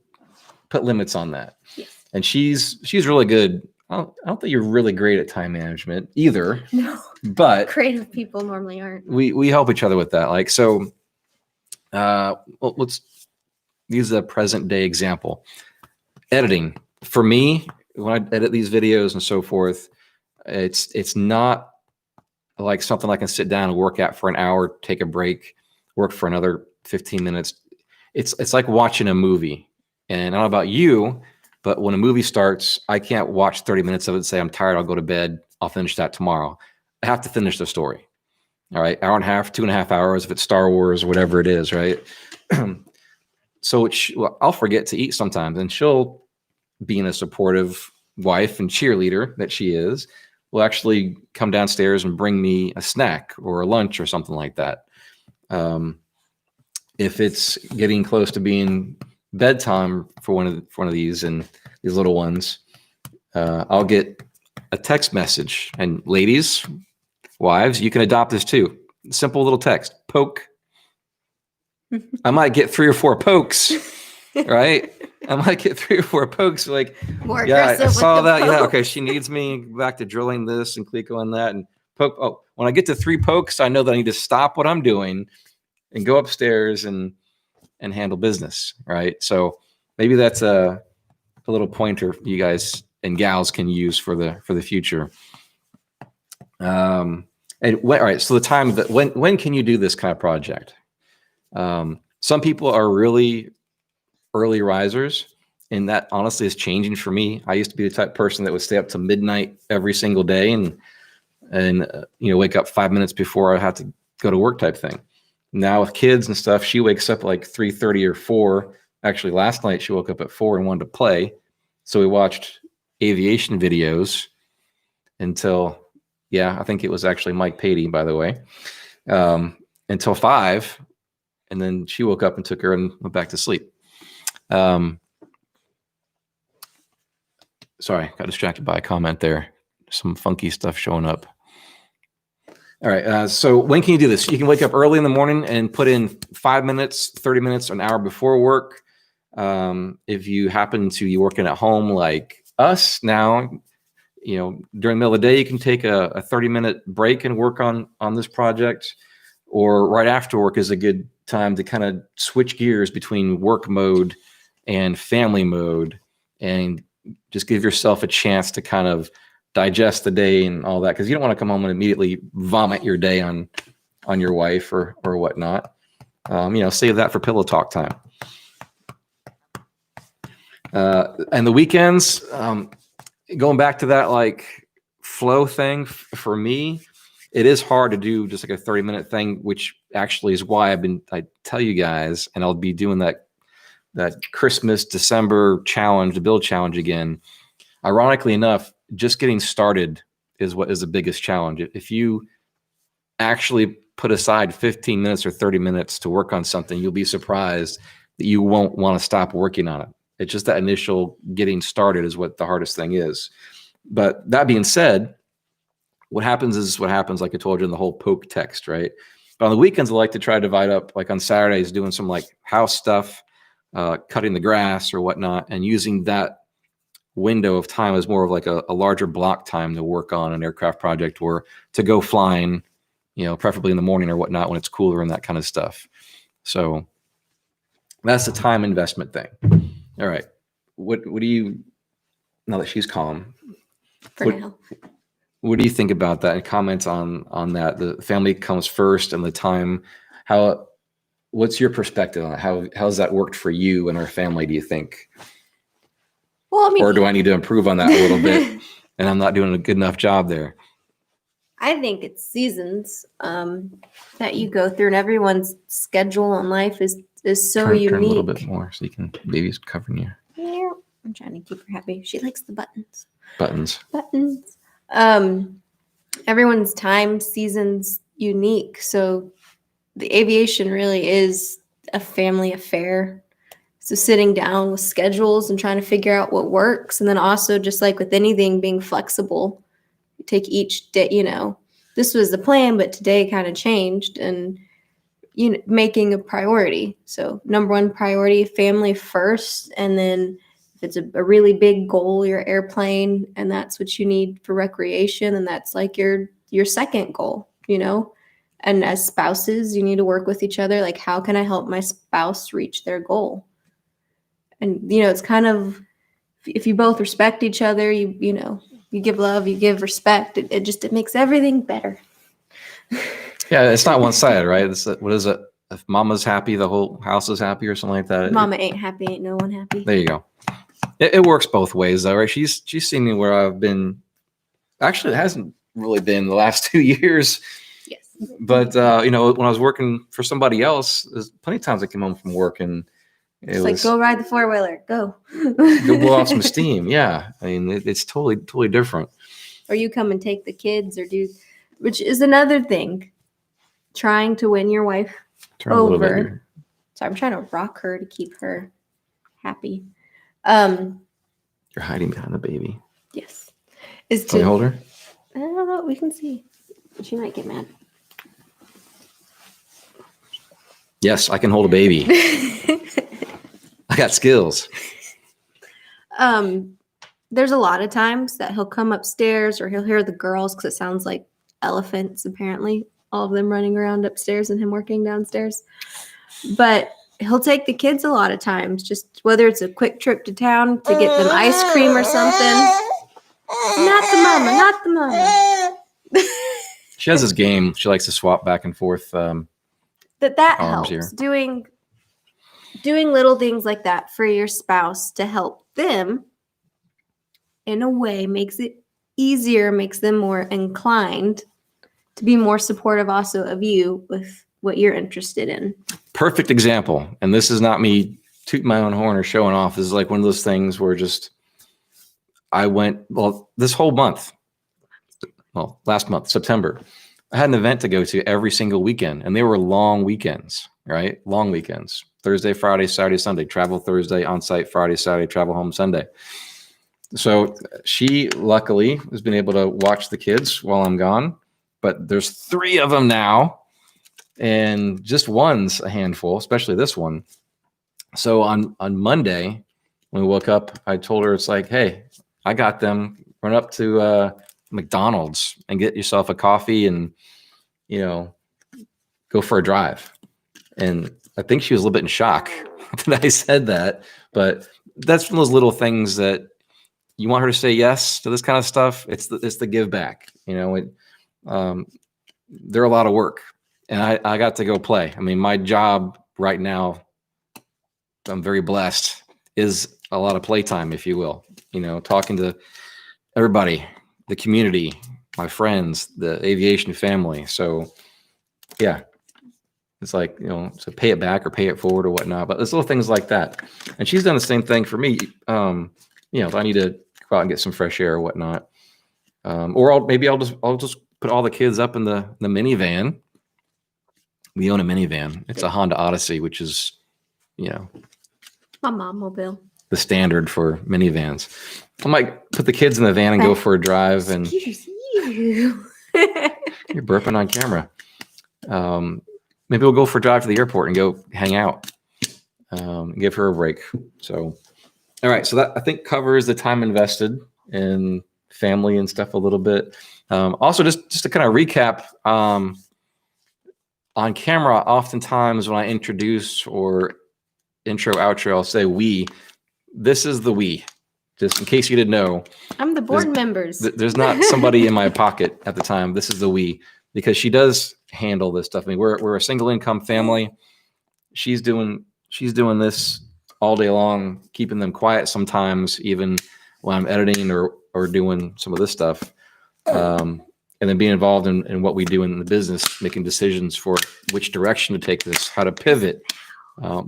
A: put limits on that.
B: Yes.
A: And she's really good. I don't think you're really great at time management either,
B: No,
A: but
B: creative people normally aren't.
A: we help each other with that. Like, so, well, let's use a present day example. Editing. For me, when I edit these videos and so forth, it's not like something I can sit down and work at for an hour, take a break, work for another 15 minutes. It's like watching a movie. And I don't know about you, but when a movie starts, I can't watch 30 minutes of it and say, I'm tired, I'll go to bed, I'll finish that tomorrow. I have to finish the story. All right, hour and a half, 2.5 hours, if it's Star Wars or whatever it is, right? So well, I'll forget to eat sometimes, and she'll, being a supportive wife and cheerleader that she is, will actually come downstairs and bring me a snack or a lunch or something like that. If it's getting close to being bedtime for one of these and these little ones, I'll get a text message. And ladies, wives, you can adopt this too. Simple little text, poke. I might get 3 or 4 pokes, right? I might get 3 or 4 pokes. Like,
B: More
A: yeah, I
B: aggressive
A: saw
B: with the
A: that. Yeah,
B: poke.
A: okay. She needs me back to drilling this and click on that and poke. Oh, when I get to 3 pokes, I know that I need to stop what I'm doing and go upstairs and handle business, right? So maybe that's a little pointer you guys and gals can use for the future. And all right, so the time that when can you do this kind of project? Some people are really early risers, and that honestly is changing for me. I used to be the type of person that would stay up to midnight every single day and wake up 5 minutes before I had to go to work type thing. Now with kids and stuff, she wakes up like 3:30 or 4. Actually, last night she woke up at 4 and wanted to play. So we watched aviation videos until, I think it was actually Mike Patey, by the way, until 5. And then she woke up and took her and went back to sleep. Sorry, got distracted by a comment there. Some funky stuff showing up. All right. So when can you do this? You can wake up early in the morning and put in 5 minutes, 30 minutes, an hour before work. If you happen to be working at home like us now, during the middle of the day, you can take a 30-minute break and work on this project, or right after work is a good time to kind of switch gears between work mode and family mode and just give yourself a chance to kind of digest the day and all that, because you don't want to come home and immediately vomit your day on your wife or whatnot. Save that for pillow talk time. And the weekends, going back to that like flow thing, for me, it is hard to do just like a 30-minute thing, which actually is why I tell you guys, and I'll be doing that Christmas, December challenge, the build challenge again. Ironically enough, just getting started is what is the biggest challenge. If you actually put aside 15 minutes or 30 minutes to work on something, you'll be surprised that you won't want to stop working on it. It's just that initial getting started is what the hardest thing is. But that being said, what happens is what happens, like I told you in the whole poke text, right? But on the weekends, I like to try to divide up, like on Saturdays, doing some like house stuff, cutting the grass or whatnot, and using that window of time as more of like a larger block time to work on an aircraft project or to go flying, preferably in the morning or whatnot when it's cooler and that kind of stuff. So that's the time investment thing. All right. What do you, now that she's calm,
B: Now.
A: What do you think about that? And comments on that? The family comes first and the time. What's your perspective on it? How's that worked for you and our family, do you think?
B: Well, I mean,
A: or do I need to improve on that a little bit and I'm not doing a good enough job there?
B: I think it's seasons that you go through, and everyone's schedule in life is so unique.
A: Turn a little bit more so you can, baby's covering you.
B: Yeah, I'm trying to keep her happy. She likes the buttons.
A: Buttons.
B: Everyone's time, seasons unique. So the aviation really is a family affair. So sitting down with schedules and trying to figure out what works. And then also, just like with anything, being flexible. You take each day, this was the plan, but today kind of changed. And making a priority. So number one priority, family first, and then if it's a really big goal, your airplane, and that's what you need for recreation, and that's like your second goal, And as spouses, you need to work with each other. Like, how can I help my spouse reach their goal? And it's kind of, if you both respect each other, you give love, you give respect. It makes everything better.
A: Yeah, it's not one sided, right? What is it? If mama's happy, the whole house is happy, or something like that.
B: Mama ain't happy, ain't no one happy.
A: There you go. It works both ways, though, right? She's seen me where I've been. Actually, it hasn't really been the last 2 years.
B: Yes.
A: But when I was working for somebody else, there's plenty of times I came home from work and
B: it's like, go ride the 4-wheeler, go.
A: Go blow off some steam. Yeah, I mean, it's totally different.
B: Or you come and take the kids, which is another thing. Trying to win your wife over. So I'm trying to rock her to keep her happy.
A: You're hiding behind the baby.
B: Yes.
A: Can you hold her?
B: I don't know. We can see. She might get mad.
A: Yes, I can hold a baby. I got skills.
B: There's a lot of times that he'll come upstairs or he'll hear the girls, because it sounds like elephants, apparently. All of them running around upstairs and him working downstairs. But he'll take the kids a lot of times, just whether it's a quick trip to town to get them ice cream or something. Not the mama.
A: She has this game. She likes to swap back and forth.
B: That helps. Here. Doing little things like that for your spouse to help them, in a way, makes it easier, makes them more inclined to be more supportive also of you with what you're interested in.
A: Perfect example. And this is not me tooting my own horn or showing off. This is like one of those things where this whole month, last month, September, I had an event to go to every single weekend, and they were long weekends, right? Long weekends. Thursday, Friday, Saturday, Sunday, travel Thursday, on site Friday, Saturday, travel home Sunday. So she luckily has been able to watch the kids while I'm gone. But there's 3 of them now, and just one's a handful, especially this one. So on Monday, when we woke up, I told her, it's like, hey, I got them. Run up to McDonald's and get yourself a coffee and, go for a drive. And I think she was a little bit in shock that I said that. But that's one of those little things that you want her to say yes to this kind of stuff. It's the give back, they're a lot of work, and I got to go play. I mean, my job right now, I'm very blessed, is a lot of playtime, if you will, talking to everybody, the community, my friends, the aviation family. So yeah, it's like, so pay it back or pay it forward or whatnot, but there's little things like that. And she's done the same thing for me. If I need to go out and get some fresh air or whatnot, or I'll just put all the kids up in the minivan. We own a minivan. It's a Honda Odyssey, which is,
B: my mom mobile.
A: The standard for minivans. I might put the kids in the van and go for a drive. And
B: excuse you.
A: You're burping on camera. Maybe we'll go for a drive to the airport and go hang out. Give her a break. So, all right. So that, I think, covers the time invested in family and stuff a little bit. Also, just to kind of recap, on camera, oftentimes when I introduce or intro, outro, I'll say we. This is the we. Just in case you didn't know.
B: I'm the board members.
A: There's not somebody in my pocket at the time. This is the we, because she does handle this stuff. I mean, we're a single income family. She's doing this all day long, keeping them quiet sometimes, even when I'm editing or doing some of this stuff. And then being involved in what we do in the business, making decisions for which direction to take this, how to pivot,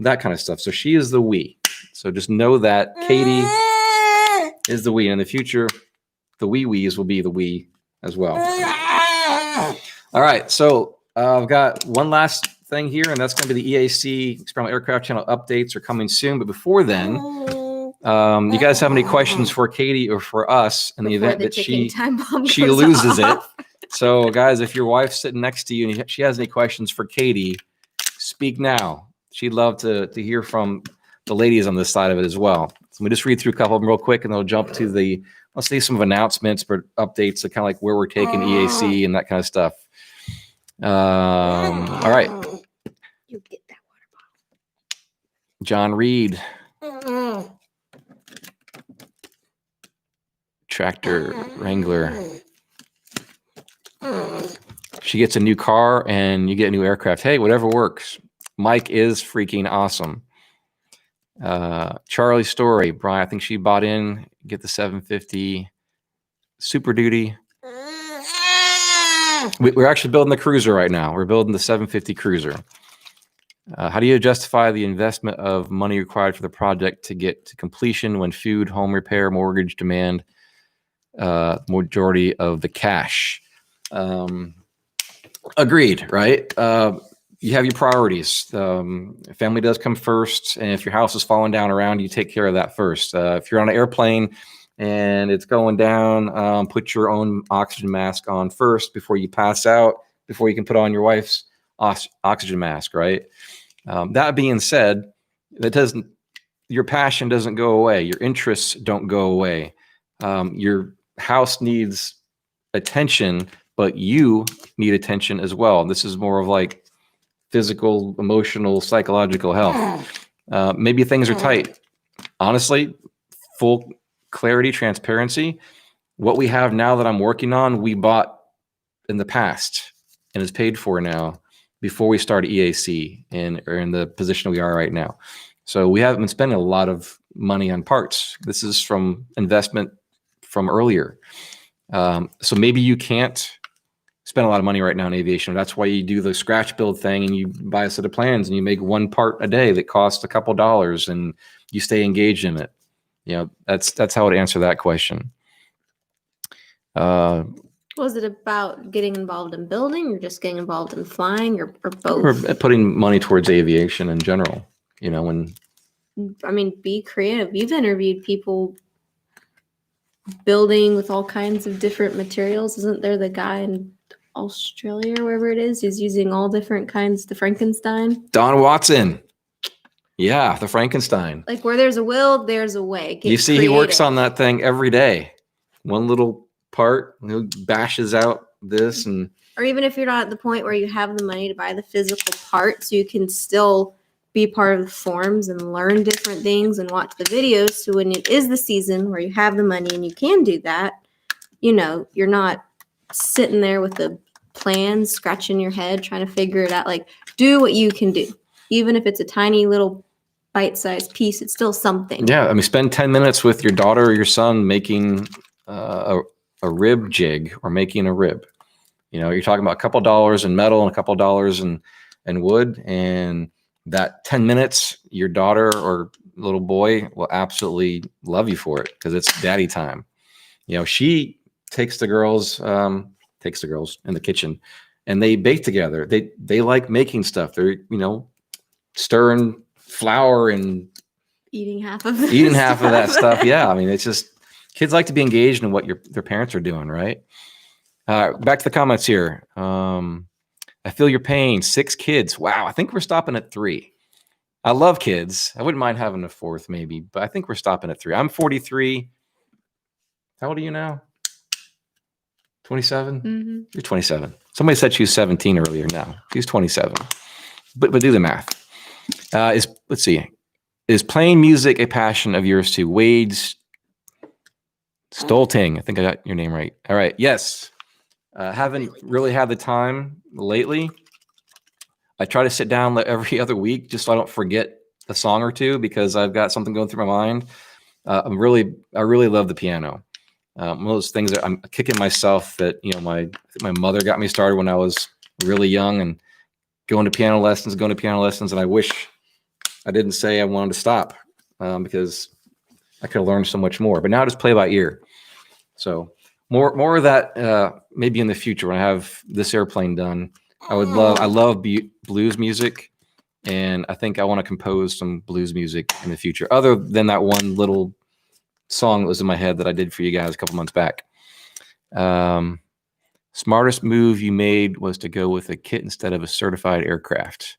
A: that kind of stuff. So she is the we. So just know that Katie is the we. In the future, the wees will be the we as well. All right. So I've got one last thing here, and that's going to be the EAC Experimental Aircraft Channel updates are coming soon. But before then, you guys have any questions for Katie or for us in the event that she loses it? So guys, if your wife's sitting next to you and she has any questions for Katie, speak now. She'd love to hear from the ladies on this side of it as well. So let me just read through a couple of them real quick, and then we'll jump to let's say some of announcements or updates, kind of like where we're taking EAC and that kind of stuff. All right.
B: You get that water bottle.
A: John Reed. Tractor Wrangler. She gets a new car and you get a new aircraft. Hey, whatever works. Mike is freaking awesome. Charlie Story. Brian, I think she bought in. Get the 750 Super Duty. We're actually building the cruiser right now. We're building the 750 cruiser. How do you justify the investment of money required for the project to get to completion when food, home repair, mortgage demand majority of the cash? Agreed, right? You have your priorities. Family does come first, and if your house is falling down around you, take care of that first. If you're on an airplane and it's going down, put your own oxygen mask on first before you pass out, before you can put on your wife's oxygen mask, right? That being said, your passion doesn't go away. Your interests don't go away. Your house needs attention, but you need attention as well. This is more of like physical, emotional, psychological health. Maybe things are tight. Honestly, full clarity, transparency. What we have now that I'm working on, we bought in the past and is paid for now before we started EAC and are in the position we are right now. So we haven't been spending a lot of money on parts. This is from investment from earlier. So maybe you can't spend a lot of money right now in aviation. That's why you do the scratch build thing and you buy a set of plans and you make one part a day that costs a couple dollars and you stay engaged in it. You know, that's how I would answer that question.
B: Was it about getting involved in building or just getting involved in flying or both?
A: Or putting money towards aviation in general, you know, and
B: I mean, be creative. You've interviewed people building with all kinds of different materials. Isn't there the guy in Australia or wherever it is? He's using all different kinds, the Frankenstein.
A: Don Watson. Yeah, the Frankenstein.
B: Like where there's a will, there's a way. Get
A: you see,
B: creative.
A: He works on that thing every day. One little part, he bashes out this and.
B: Or even if you're not at the point where you have the money to buy the physical parts, you can still be part of the forums and learn different things and watch the videos. So when it is the season where you have the money and you can do that, you know, you're not sitting there with the plans, scratching your head, trying to figure it out. Like, do what you can do. Even if it's a tiny little bite-sized piece, it's still something.
A: Yeah, I mean, spend 10 minutes with your daughter or your son making a rib jig or making a rib. You know, you're talking about a couple dollars in metal and a couple dollars in wood, and that 10 minutes, your daughter or little boy will absolutely love you for it because it's daddy time. You know, she takes the girls in the kitchen and they bake together. They like making stuff. They're, you know, stirring flour and
B: eating half of
A: that stuff. Yeah. I mean, it's just kids like to be engaged in what their parents are doing. Right. Back to the comments here. I feel your pain. 6 kids. Wow. I think we're stopping at 3. I love kids. I wouldn't mind having a 4th maybe, but I think we're stopping at 3. I'm 43. How old are you now? 27?
B: Mm-hmm.
A: You're 27. Somebody said she was 17 earlier. No, she's 27. But do the math. Let's see. Is playing music a passion of yours too? Wade's Stolting. I think I got your name right. All right. Yes. Haven't really had the time lately. I try to sit down every other week just so I don't forget a song or two because I've got something going through my mind. I really love the piano. One of those things that I'm kicking myself that, you know, my mother got me started when I was really young and going to piano lessons. And I wish I didn't say I wanted to stop because I could have learned so much more. But now I just play by ear. So more of that maybe in the future when I have this airplane done. I love blues music, and I think I want to compose some blues music in the future. Other than that one little song that was in my head that I did for you guys a couple months back. Smartest move you made was to go with a kit instead of a certified aircraft.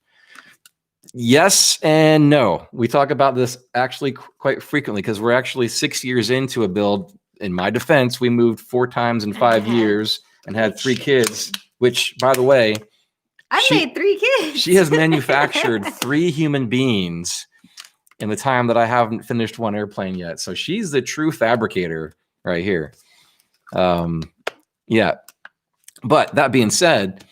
A: Yes and no. We talk about this actually quite frequently because we're actually 6 years into a build. In my defense, we moved 4 times in 5 years and had 3 kids, which, by the way,
B: I made 3 kids.
A: She has manufactured 3 human beings in the time that I haven't finished one airplane yet. So she's the true fabricator right here. Yeah. But that being said,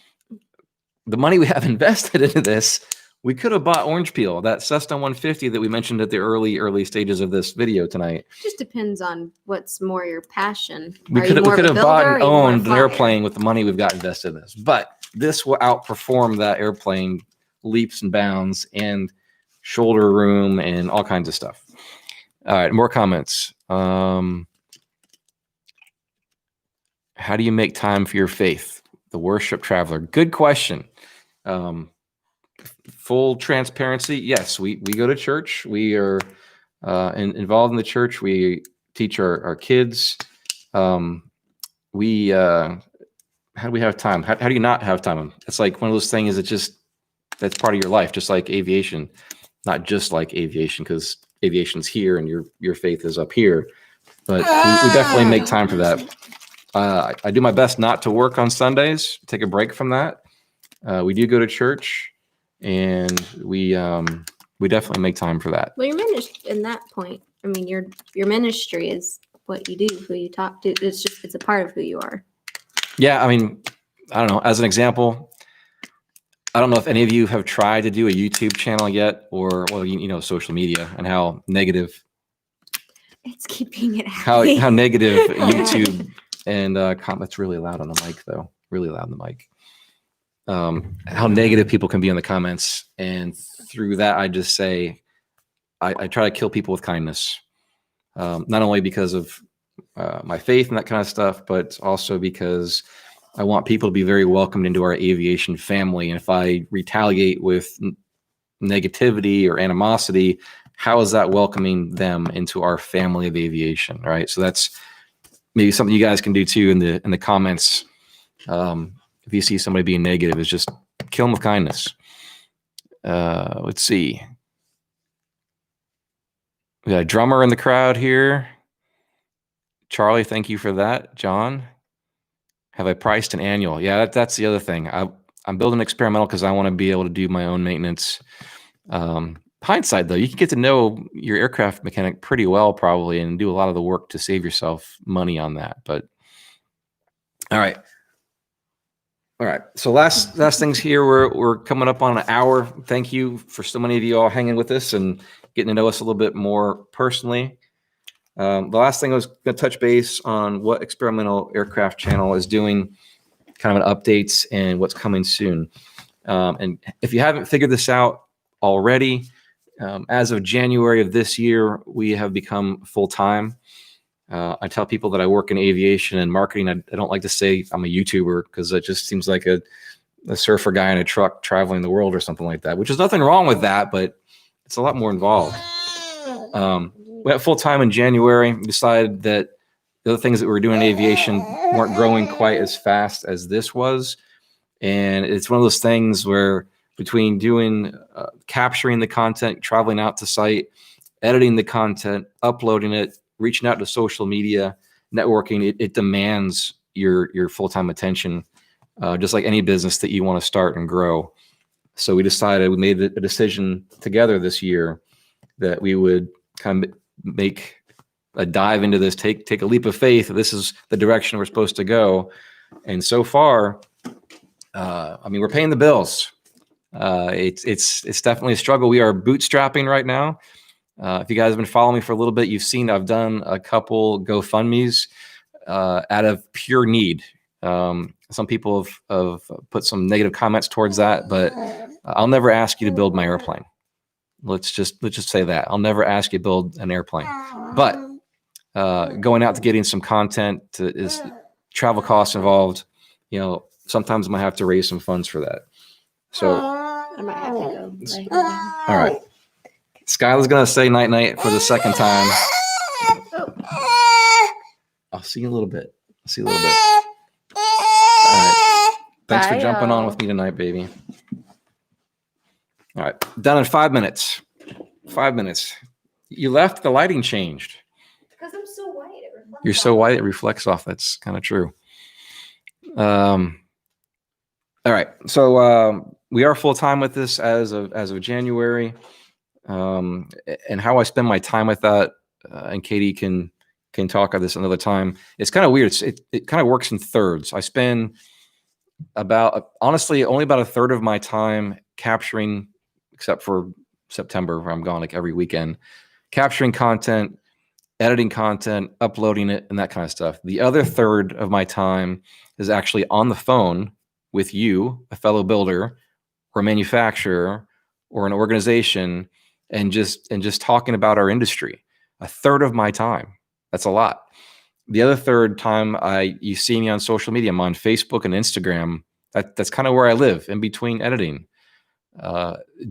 A: the money we have invested into this, we could have bought orange peel, that Cessna 150 that we mentioned at the early stages of this video tonight.
B: Just depends on what's more your passion.
A: We could have bought and owned an airplane with the money we've got invested in this. But this will outperform that airplane leaps and bounds and shoulder room and all kinds of stuff. All right, more comments. How do you make time for your faith? The worship traveler. Good question. Full transparency. Yes, we go to church. We are involved in the church. We teach our kids. How do we have time? How do you not have time? It's like one of those things that's part of your life, just like aviation. Not just like aviation, because aviation's here and your faith is up here. But we definitely make time for that. I do my best not to work on Sundays, take a break from that. We do go to church, and we definitely make time for that.
B: Well, your ministry, in that point, I mean, your ministry is what you do, who you talk to. It's a part of who you are. Yeah,
A: I mean, I don't know. As an example, I don't know if any of you have tried to do a YouTube channel yet, or social media, and how negative.
B: It's keeping it happy.
A: How negative YouTube and comments really loud on the mic, though. Really loud on the mic. How negative people can be in the comments, and through that, I just say, I try to kill people with kindness. Not only because of my faith and that kind of stuff, but also because I want people to be very welcomed into our aviation family. And if I retaliate with negativity or animosity, how is that welcoming them into our family of aviation, right? So that's maybe something you guys can do too in the comments. If you see somebody being negative, is just kill them with kindness. Let's see. We got a drummer in the crowd here. Charlie, thank you for that. John, have I priced an annual? Yeah, that's the other thing. I'm building experimental because I want to be able to do my own maintenance. Hindsight, though, you can get to know your aircraft mechanic pretty well probably and do a lot of the work to save yourself money on that. But all right. So last things here. We're coming up on an hour. Thank you for so many of you all hanging with us and getting to know us a little bit more personally. The last thing I was going to touch base on what Experimental Aircraft Channel is doing, kind of an updates and what's coming soon. And if you haven't figured this out already, as of January of this year, we have become full-time. I tell people that I work in aviation and marketing. I don't like to say I'm a YouTuber because it just seems like a surfer guy in a truck traveling the world or something like that, which is nothing wrong with that, but it's a lot more involved. We went full-time in January. We decided that the other things that we were doing in aviation weren't growing quite as fast as this was. And it's one of those things where between doing, capturing the content, traveling out to site, editing the content, uploading it, reaching out to social media, networking, it demands your full-time attention, just like any business that you want to start and grow. So we made a decision together this year that we would kind of make a dive into this, take a leap of faith. This is the direction we're supposed to go. And so far, we're paying the bills. It's definitely a struggle. We are bootstrapping right now. If you guys have been following me for a little bit, you've seen I've done a couple GoFundMes out of pure need. Some people have put some negative comments towards that, but I'll never ask you to build my airplane. Let's just say that I'll never ask you to build an airplane. But going out to getting some content is travel costs involved. Sometimes I might have to raise some funds for that. So
B: I might have to go.
A: All right. Skylar's gonna say night for the second time. I'll see you in a little bit. All right. Thanks for jumping on with me tonight, baby. All right, done in 5 minutes. 5 minutes. You left, the lighting changed.
B: Because I'm so white. It reflects
A: You're so
B: off.
A: white, it reflects off. That's kind of true. All right, so we are full time with this as of January, and how I spend my time with that, and Katie can talk of this another time. It's kind of weird. It kind of works in thirds. I spend honestly only about a third of my time capturing, except for September where I'm gone like every weekend, capturing content, editing content, uploading it, and that kind of stuff. The other third of my time is actually on the phone with you, a fellow builder or a manufacturer or an organization, and just talking about our industry. A third of my time. That's a lot. The other third time you see me on social media. I'm on Facebook and Instagram. That's kind of where I live, in between editing.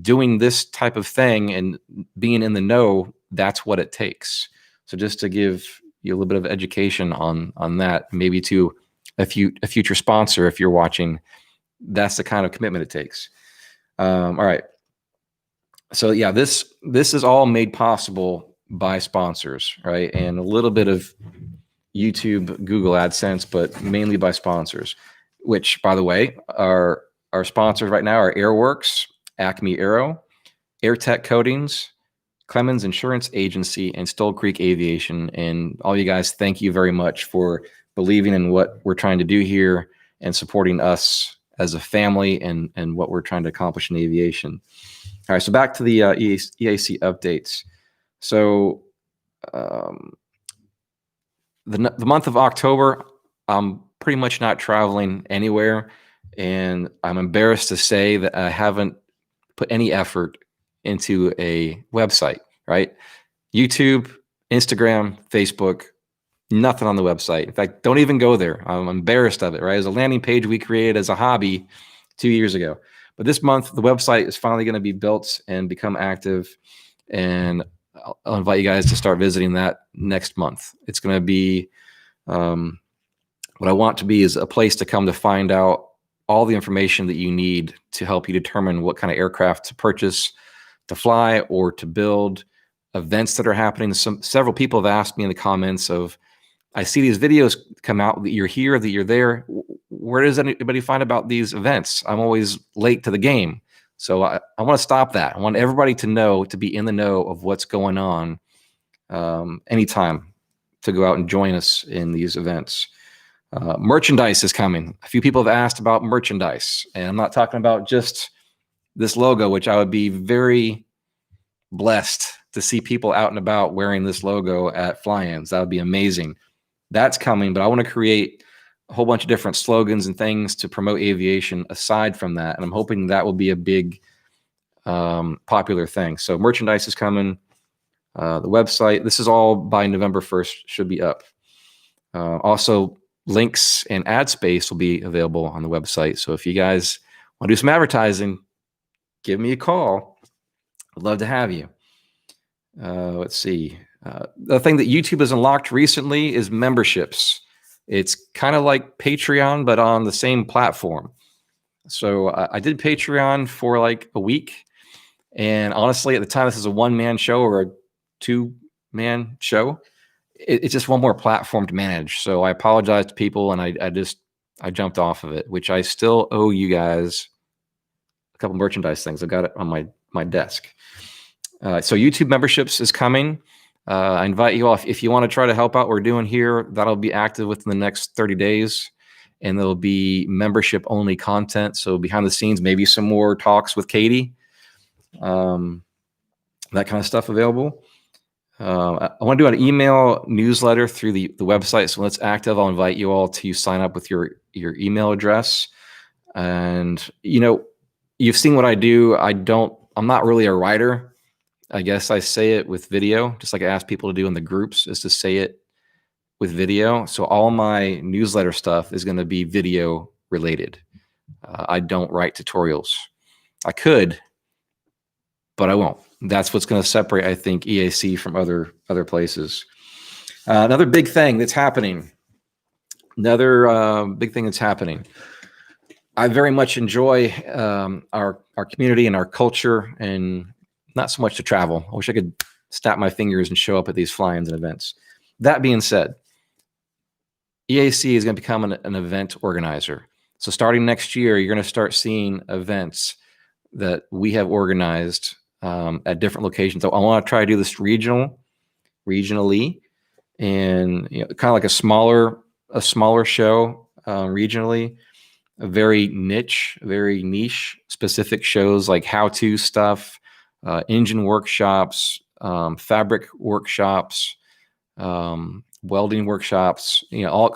A: Doing this type of thing and being in the know, that's what it takes. So just to give you a little bit of education on that, maybe to a future sponsor, if you're watching, that's the kind of commitment it takes. All right. So yeah, this is all made possible by sponsors, right? And a little bit of YouTube, Google AdSense, but mainly by sponsors, which, by the way, our sponsors right now are Airworx, ACME AERO, Airtech Coatings, Clemens Insurance Agency, and STOL Creek Aviation. And all you guys, thank you very much for believing in what we're trying to do here and supporting us as a family and what we're trying to accomplish in aviation. All right, so back to the EAC updates. So the month of October, I'm pretty much not traveling anywhere, and I'm embarrassed to say that I haven't put any effort into a website, right? YouTube, Instagram, Facebook, nothing on the website. In fact, don't even go there. I'm embarrassed of it, right? It was a landing page we created as a hobby 2 years ago. But this month, the website is finally going to be built and become active. And I'll invite you guys to start visiting that next month. It's going to be what I want to be is a place to come to find out all the information that you need to help you determine what kind of aircraft to purchase, to fly, or to build, events that are happening. Several people have asked me in the comments of, I see these videos come out that you're here, that you're there. Where does anybody find about these events? I'm always late to the game. So I want to stop that. I want everybody to know, to be in the know of what's going on anytime to go out and join us in these events. Merchandise is coming. A few people have asked about merchandise, and I'm not talking about just this logo, which I would be very blessed to see people out and about wearing this logo at fly-ins. That would be amazing. That's coming, but I want to create a whole bunch of different slogans and things to promote aviation aside from that. And I'm hoping that will be a big popular thing. So merchandise is coming. The website, this is all by November 1st, should be up. Also, links and ad space will be available on the website. So if you guys want to do some advertising, give me a call. I'd love to have you. Let's see. The thing that YouTube has unlocked recently is memberships. It's kind of like Patreon, but on the same platform. So I did Patreon for like a week. And honestly, at the time, this is a one-man show or a two-man show. It's just one more platform to manage. So I apologize to people, and I jumped off of it, which I still owe you guys a couple merchandise things. I got it on my desk. So YouTube memberships is coming. I invite you all, if you want to try to help out what we're doing here, that'll be active within the next 30 days. And there'll be membership only content. So behind the scenes, maybe some more talks with Katie, that kind of stuff available. I want to do an email newsletter through the website. So when it's active, I'll invite you all to sign up with your email address. And, you've seen what I do. I'm not really a writer. I guess I say it with video, just like I ask people to do in the groups, is to say it with video. So all my newsletter stuff is going to be video related. I don't write tutorials. I could, but I won't. That's what's going to separate, I think, EAC from other places. Another big thing that's happening. I very much enjoy our community and our culture, and not so much to travel. I wish I could snap my fingers and show up at these fly-ins and events. That being said, EAC is going to become an event organizer. So starting next year, you're going to start seeing events that we have organized at different locations. So I want to try to do this regionally, and kind of like a smaller show regionally, a very niche specific shows like how-to stuff, engine workshops, fabric workshops, welding workshops, all,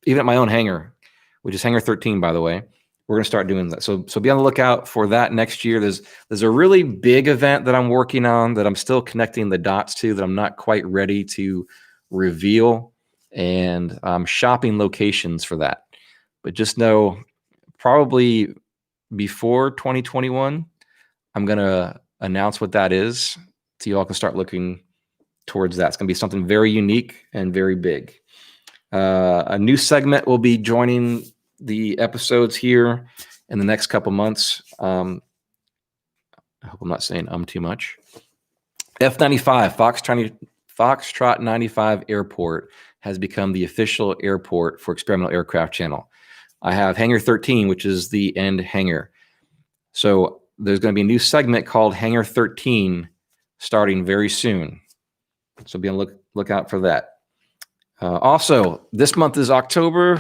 A: even at my own hangar, which is hangar 13, by the way. We're going to start doing that. So be on the lookout for that next year. There's a really big event that I'm working on that I'm still connecting the dots to, that I'm not quite ready to reveal, and I'm shopping locations for that. But just know, probably before 2021, I'm going to announce what that is, so you all can start looking towards that. It's going to be something very unique and very big. A new segment will be joining the episodes here in the next couple months. I hope I'm not saying too much. F95, Foxtrot 95 Airport has become the official airport for Experimental Aircraft Channel. I have Hangar 13, which is the end hangar. So there's going to be a new segment called Hangar 13 starting very soon. So be on the lookout for that. Also, this month is October.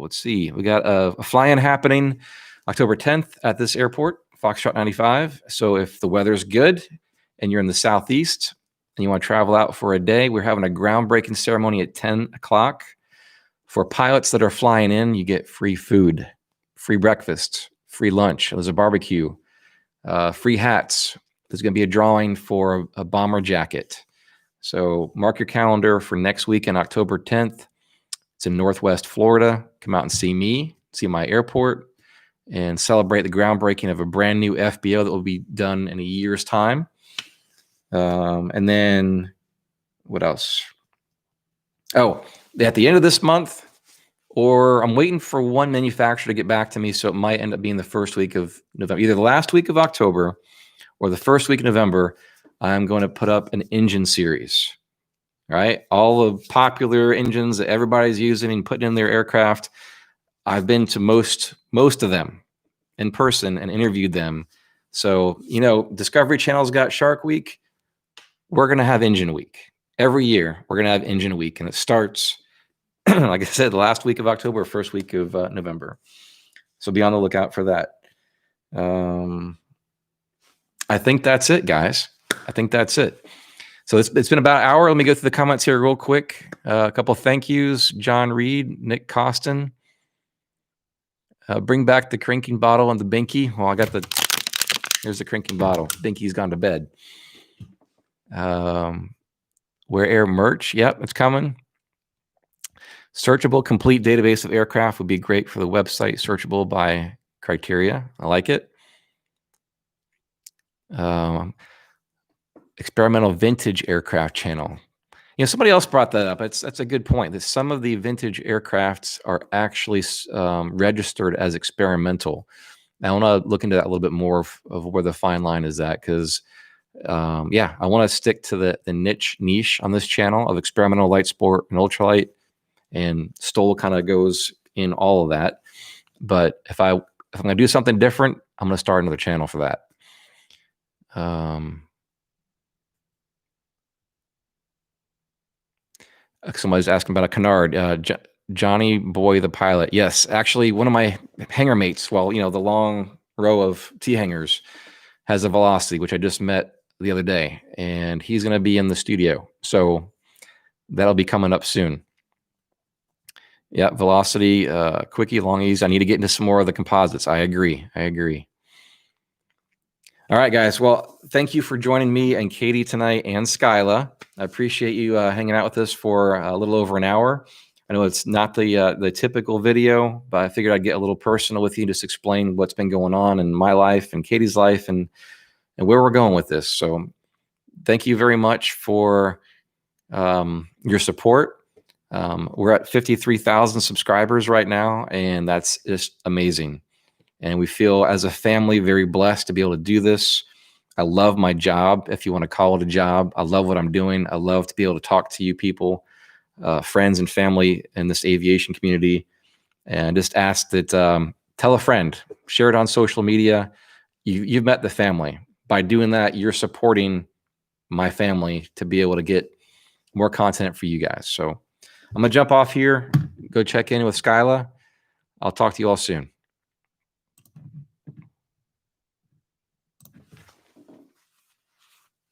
A: Let's see. We got a fly-in happening October 10th at this airport, Foxtrot 95. So if the weather's good and you're in the Southeast and you want to travel out for a day, we're having a groundbreaking ceremony at 10 o'clock. For pilots that are flying in, you get free food, free breakfast, free lunch. There's a barbecue, free hats. There's going to be a drawing for a bomber jacket. So mark your calendar for next week on October 10th. It's in Northwest Florida. Come out and see me, see my airport, and celebrate the groundbreaking of a brand new FBO that will be done in a year's time. And then what else? Oh, at the end of this month, or I'm waiting for one manufacturer to get back to me, so it might end up being the first week of November, either the last week of October or the first week of November. I'm going to put up an engine series, right? All the popular engines that everybody's using and putting in their aircraft. I've been to most of them in person and interviewed them. So, Discovery Channel's got Shark Week. We're going to have Engine Week. Every year, we're going to have Engine Week, and it starts, like I said, the last week of October, first week of November. So be on the lookout for that. I think that's it, guys. I think that's it. So it's been about an hour. Let me go through the comments here real quick. A couple of thank yous. John Reed, Nick Costin. Bring back the crinking bottle and the binky. Well, here's the crinking bottle. Binky's gone to bed. Wear Air merch. Yep, it's coming. Searchable complete database of aircraft would be great for the website. Searchable by criteria. I like it. Experimental vintage aircraft channel. Somebody else brought that up. That's a good point. That some of the vintage aircrafts are actually registered as experimental. I want to look into that a little bit more of where the fine line is at, because I want to stick to the niche on this channel of experimental light sport and ultralight, and STOL kind of goes in all of that. But if I'm going to do something different, I'm going to start another channel for that. Somebody's asking about a canard. Johnny Boy, the pilot. Yes, actually, one of my hangar mates, the long row of T-hangers, has a Velocity, which I just met the other day, and he's going to be in the studio. So that'll be coming up soon. Yeah, Velocity, Quickie, Long Ease. I need to get into some more of the composites. I agree. All right, guys. Well, thank you for joining me and Katie tonight, and Skyla. I appreciate you hanging out with us for a little over an hour. I know it's not the typical video, but I figured I'd get a little personal with you, just explain what's been going on in my life and Katie's life, and where we're going with this. So thank you very much for your support. We're at 53,000 subscribers right now, and that's just amazing. And we feel as a family very blessed to be able to do this. I love my job, if you want to call it a job. I love what I'm doing. I love to be able to talk to you people, friends and family in this aviation community, and just ask that tell a friend, share it on social media. You've met the family. By doing that, you're supporting my family to be able to get more content for you guys. So I'm going to jump off here, go check in with Skyla. I'll talk to you all soon.